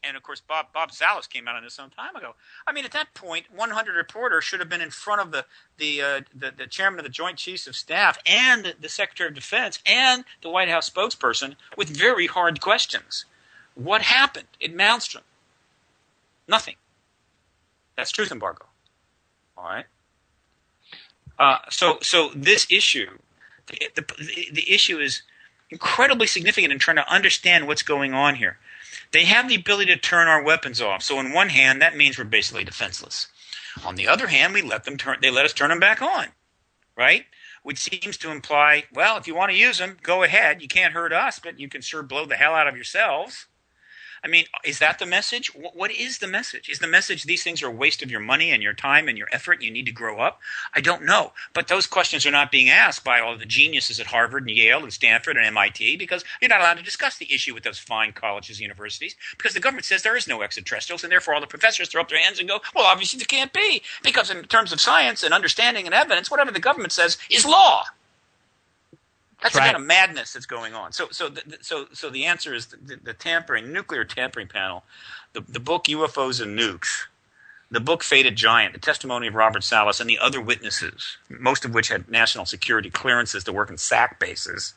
And, of course, Bob Salas came out on this some time ago. I mean, at that point, 100 reporters should have been in front of the chairman of the Joint Chiefs of Staff and the Secretary of Defense and the White House spokesperson with very hard questions. What happened in Malmstrom? Nothing. That's truth embargo. All right. So this issue, the issue is incredibly significant in trying to understand what's going on here. They have the ability to turn our weapons off. So on one hand, that means we're basically defenseless. On the other hand, they let us turn them back on, right? Which seems to imply, well, if you want to use them, go ahead. You can't hurt us, but you can sure blow the hell out of yourselves. I mean, is that the message? What is the message? Is the message these things are a waste of your money and your time and your effort and you need to grow up? I don't know. But those questions are not being asked by all the geniuses at Harvard and Yale and Stanford and MIT because you're not allowed to discuss the issue with those fine colleges and universities because the government says there is no extraterrestrials and therefore all the professors throw up their hands and go, well, obviously there can't be because in terms of science and understanding and evidence, whatever the government says is law. That's the kind of madness that's going on. So the answer is the nuclear tampering panel, the book UFOs and Nukes, the book Fated Giant, the testimony of Robert Salas, and the other witnesses, most of which had national security clearances to work in SAC bases,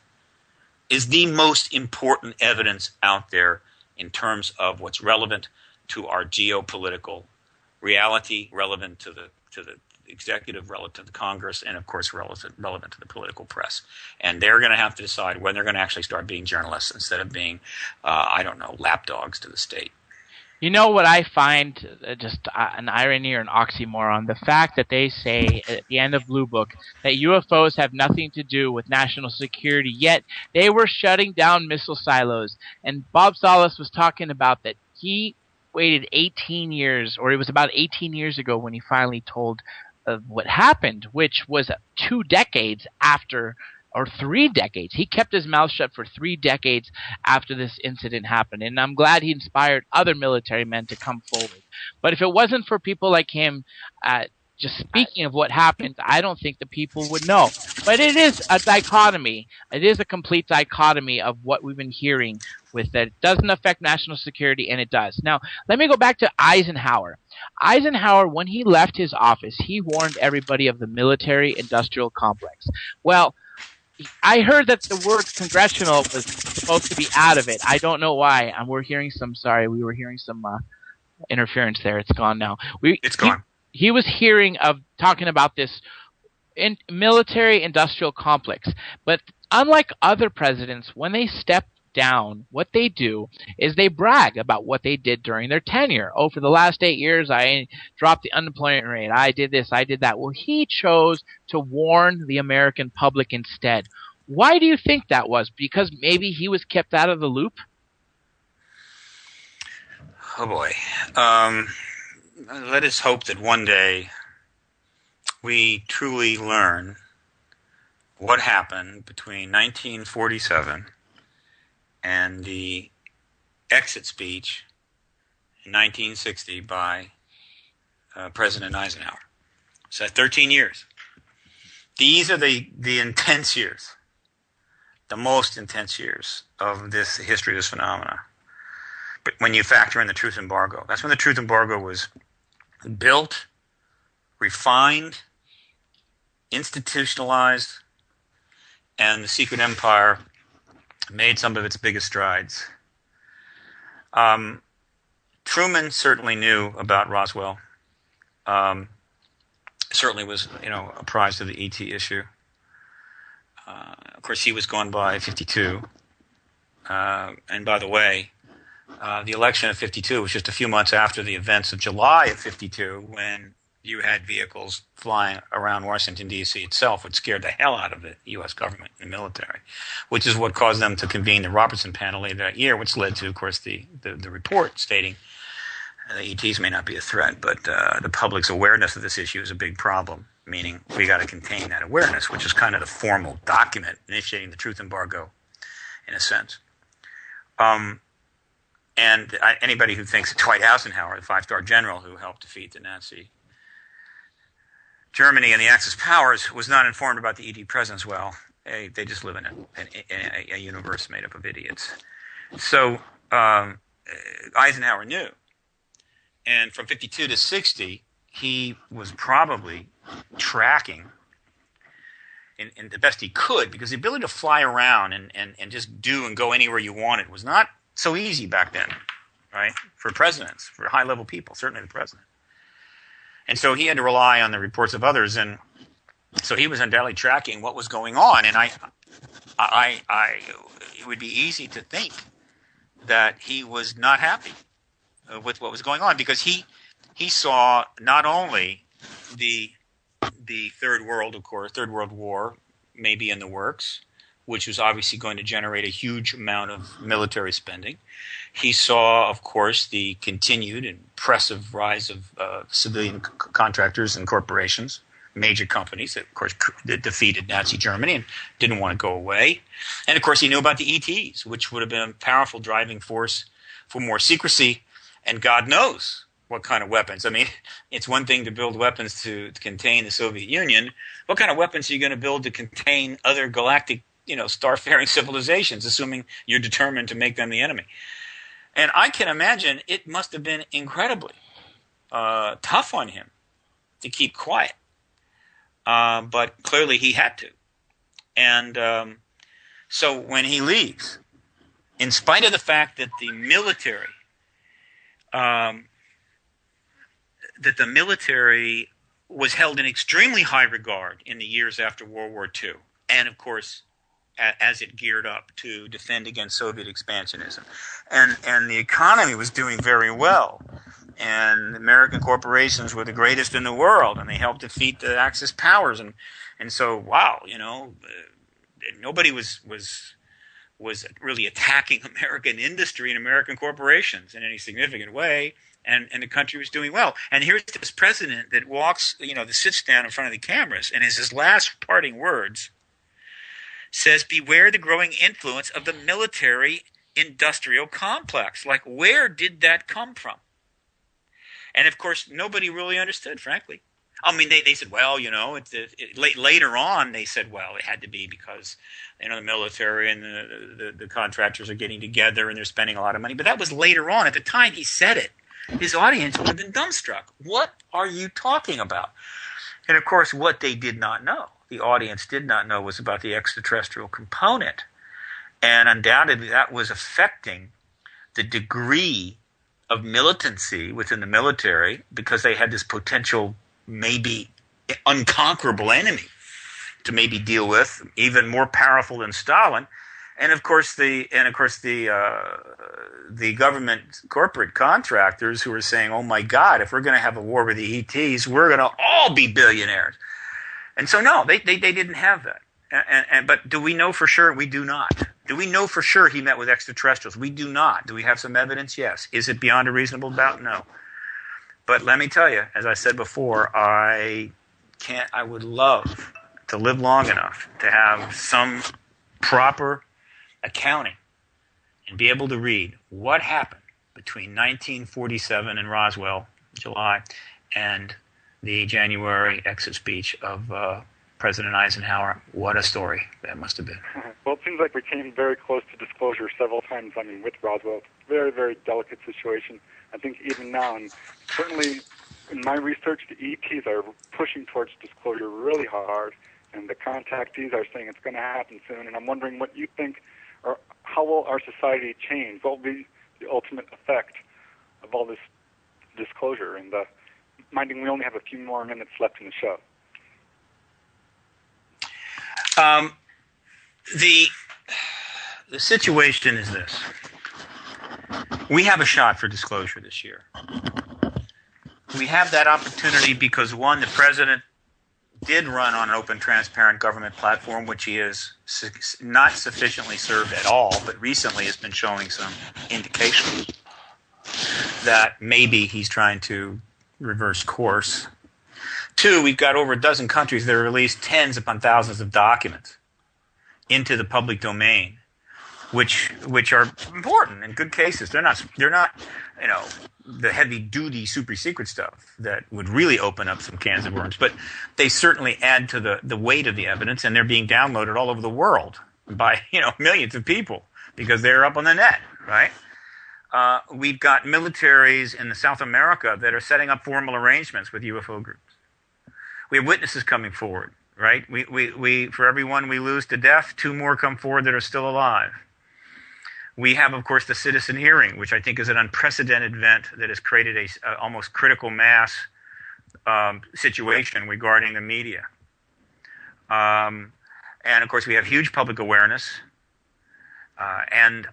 is the most important evidence out there in terms of what's relevant to our geopolitical reality, relevant to the executive, relevant to the Congress, and of course relevant to the political press. And they're going to have to decide when they're going to actually start being journalists instead of being, lapdogs to the state. You know what I find just an irony or an oxymoron? The fact that they say at the end of Blue Book that UFOs have nothing to do with national security, yet they were shutting down missile silos. And Bob Salas was talking about that he waited 18 years, or it was about 18 years ago when he finally told of what happened, which was 2 decades after, or 3 decades. He kept his mouth shut for 3 decades after this incident happened, and I'm glad he inspired other military men to come forward. But if it wasn't for people like him just speaking of what happened, I don't think the people would know. But it is a dichotomy. It is a complete dichotomy of what we've been hearing with that it doesn't affect national security, and it does. Now, let me go back to Eisenhower. Eisenhower, when he left his office, he warned everybody of the military-industrial complex. Well, I heard that the word congressional was supposed to be out of it. I don't know why. We were hearing some interference there. It's gone now. It's gone. He was talking about this military-industrial complex. But unlike other presidents, when they step down, what they do is they brag about what they did during their tenure. Oh, for the last 8 years, I dropped the unemployment rate. I did this, I did that. Well, he chose to warn the American public instead. Why do you think that was? Because maybe he was kept out of the loop? Oh boy. Let us hope that one day we truly learn what happened between 1947 and the exit speech in 1960 by President Eisenhower. So 13 years. These are the intense years, the most intense years of this history of this phenomena. But when you factor in the truth embargo, that's when the truth embargo was built, refined, institutionalized, and the secret empire made some of its biggest strides. Truman certainly knew about Roswell. Certainly was, apprised of the ET issue. Of course, he was gone by 52. And by the way, the election of 52 was just a few months after the events of July of 52, when you had vehicles flying around Washington, D.C. itself, which scared the hell out of the U.S. government and military, which is what caused them to convene the Robertson panel later that year, which led to, of course, the report stating the ETs may not be a threat, but the public's awareness of this issue is a big problem, meaning we got to contain that awareness, which is kind of the formal document initiating the truth embargo, in a sense. Anybody who thinks that Dwight Eisenhower, the five-star general who helped defeat the Nazi Germany and the Axis powers, was not informed about the ET presence, well, they just live in a universe made up of idiots. So Eisenhower knew. And from 52 to 60, he was probably tracking in the best he could, because the ability to fly around and just do and go anywhere you wanted was not so easy back then, right? For presidents, for high-level people, certainly the president. And so he had to rely on the reports of others, and so he was undoubtedly tracking what was going on. And it would be easy to think that he was not happy with what was going on, because he saw not only the Third World War maybe in the works, which was obviously going to generate a huge amount of military spending. He saw, of course, the continued and impressive rise of civilian contractors and corporations, major companies that, of course, defeated Nazi Germany and didn't want to go away. And, of course, he knew about the ETs, which would have been a powerful driving force for more secrecy, and God knows what kind of weapons. I mean, it's one thing to build weapons to contain the Soviet Union. What kind of weapons are you going to build to contain other galactic, starfaring civilizations, assuming you're determined to make them the enemy? And I can imagine it must have been incredibly tough on him to keep quiet. But clearly he had to. And so when he leaves, in spite of the fact that the military was held in extremely high regard in the years after World War II, and of course as it geared up to defend against Soviet expansionism, and the economy was doing very well, and American corporations were the greatest in the world, and they helped defeat the Axis powers, and so wow, nobody was really attacking American industry and American corporations in any significant way. And the country was doing well. And here's this president that walks, that sits down in front of the cameras, and as his last parting words says, "Beware the growing influence of the military-industrial complex." Like, where did that come from? And of course, nobody really understood, frankly. I mean, they said, well, later on they said, well, it had to be because, the military and the contractors are getting together and they're spending a lot of money. But that was later on. At the time he said it, his audience would have been dumbstruck. What are you talking about? And of course, what they did not know, the audience did not know, was about the extraterrestrial component. And undoubtedly that was affecting the degree of militancy within the military, because they had this potential, maybe unconquerable enemy to maybe deal with, even more powerful than Stalin. And of course the government corporate contractors who were saying, oh my God, if we're going to have a war with the ETs, we're going to all be billionaires. And so no, they didn't have that. But do we know for sure? We do not. Do we know for sure he met with extraterrestrials? We do not. Do we have some evidence? Yes. Is it beyond a reasonable doubt? No. But let me tell you, as I said before, I would love to live long enough to have some proper accounting and be able to read what happened between 1947 in Roswell, July, and the January exit speech of President Eisenhower. What a story that must have been. Well, it seems like we came very close to disclosure several times. I mean, with Roswell, very, very delicate situation. I think even now, and certainly in my research, the ETs are pushing towards disclosure really hard, and the contactees are saying it's going to happen soon. And I'm wondering what you think, or how will our society change? What will be the ultimate effect of all this disclosure? And minding we only have a few more minutes left in the show. The situation is this. We have a shot for disclosure this year. We have that opportunity because, one, the president did run on an open, transparent government platform, which he has not sufficiently served at all, but recently has been showing some indications that maybe he's trying to reverse course. Two, we've got over a dozen countries that have released tens upon thousands of documents into the public domain, which are important in good cases. They're not the heavy duty super secret stuff that would really open up some cans of worms, but they certainly add to the weight of the evidence, and they're being downloaded all over the world by millions of people because they're up on the net, right? We've got militaries in South America that are setting up formal arrangements with UFO groups. We have witnesses coming forward, right? We for every one we lose to death, 2 more come forward that are still alive. We have, of course, the citizen hearing, which I think is an unprecedented event that has created a almost critical mass situation regarding the media. And, of course, we have huge public awareness and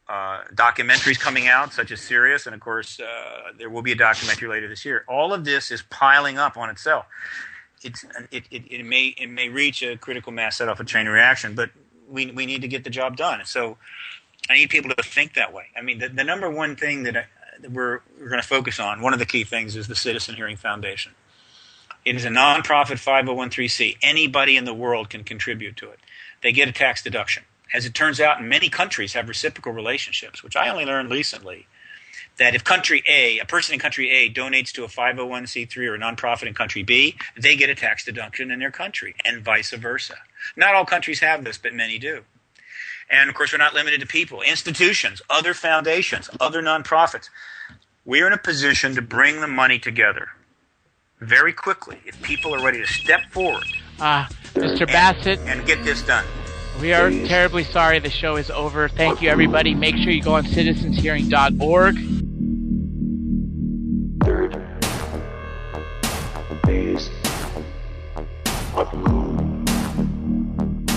documentaries coming out, such as Sirius, and, of course, there will be a documentary later this year. All of this is piling up on itself. It may reach a critical mass, set off a chain reaction, but we need to get the job done. So I need people to think that way. I mean, the number one thing that we're going to focus on, one of the key things, is the Citizen Hearing Foundation. It is a nonprofit 501(c)(3). Anybody in the world can contribute to it. They get a tax deduction. As it turns out, many countries have reciprocal relationships, which I only learned recently, that if a person in country A donates to a 501(c)(3) or a nonprofit in country B, they get a tax deduction in their country, and vice versa. Not all countries have this, but many do. And, of course, we're not limited to people, institutions, other foundations, other nonprofits. We're in a position to bring the money together very quickly if people are ready to step forward. Mr. Bassett. And get this done. We are terribly sorry the show is over. Thank you, everybody. Make sure you go on citizenshearing.org. Third phase of moon.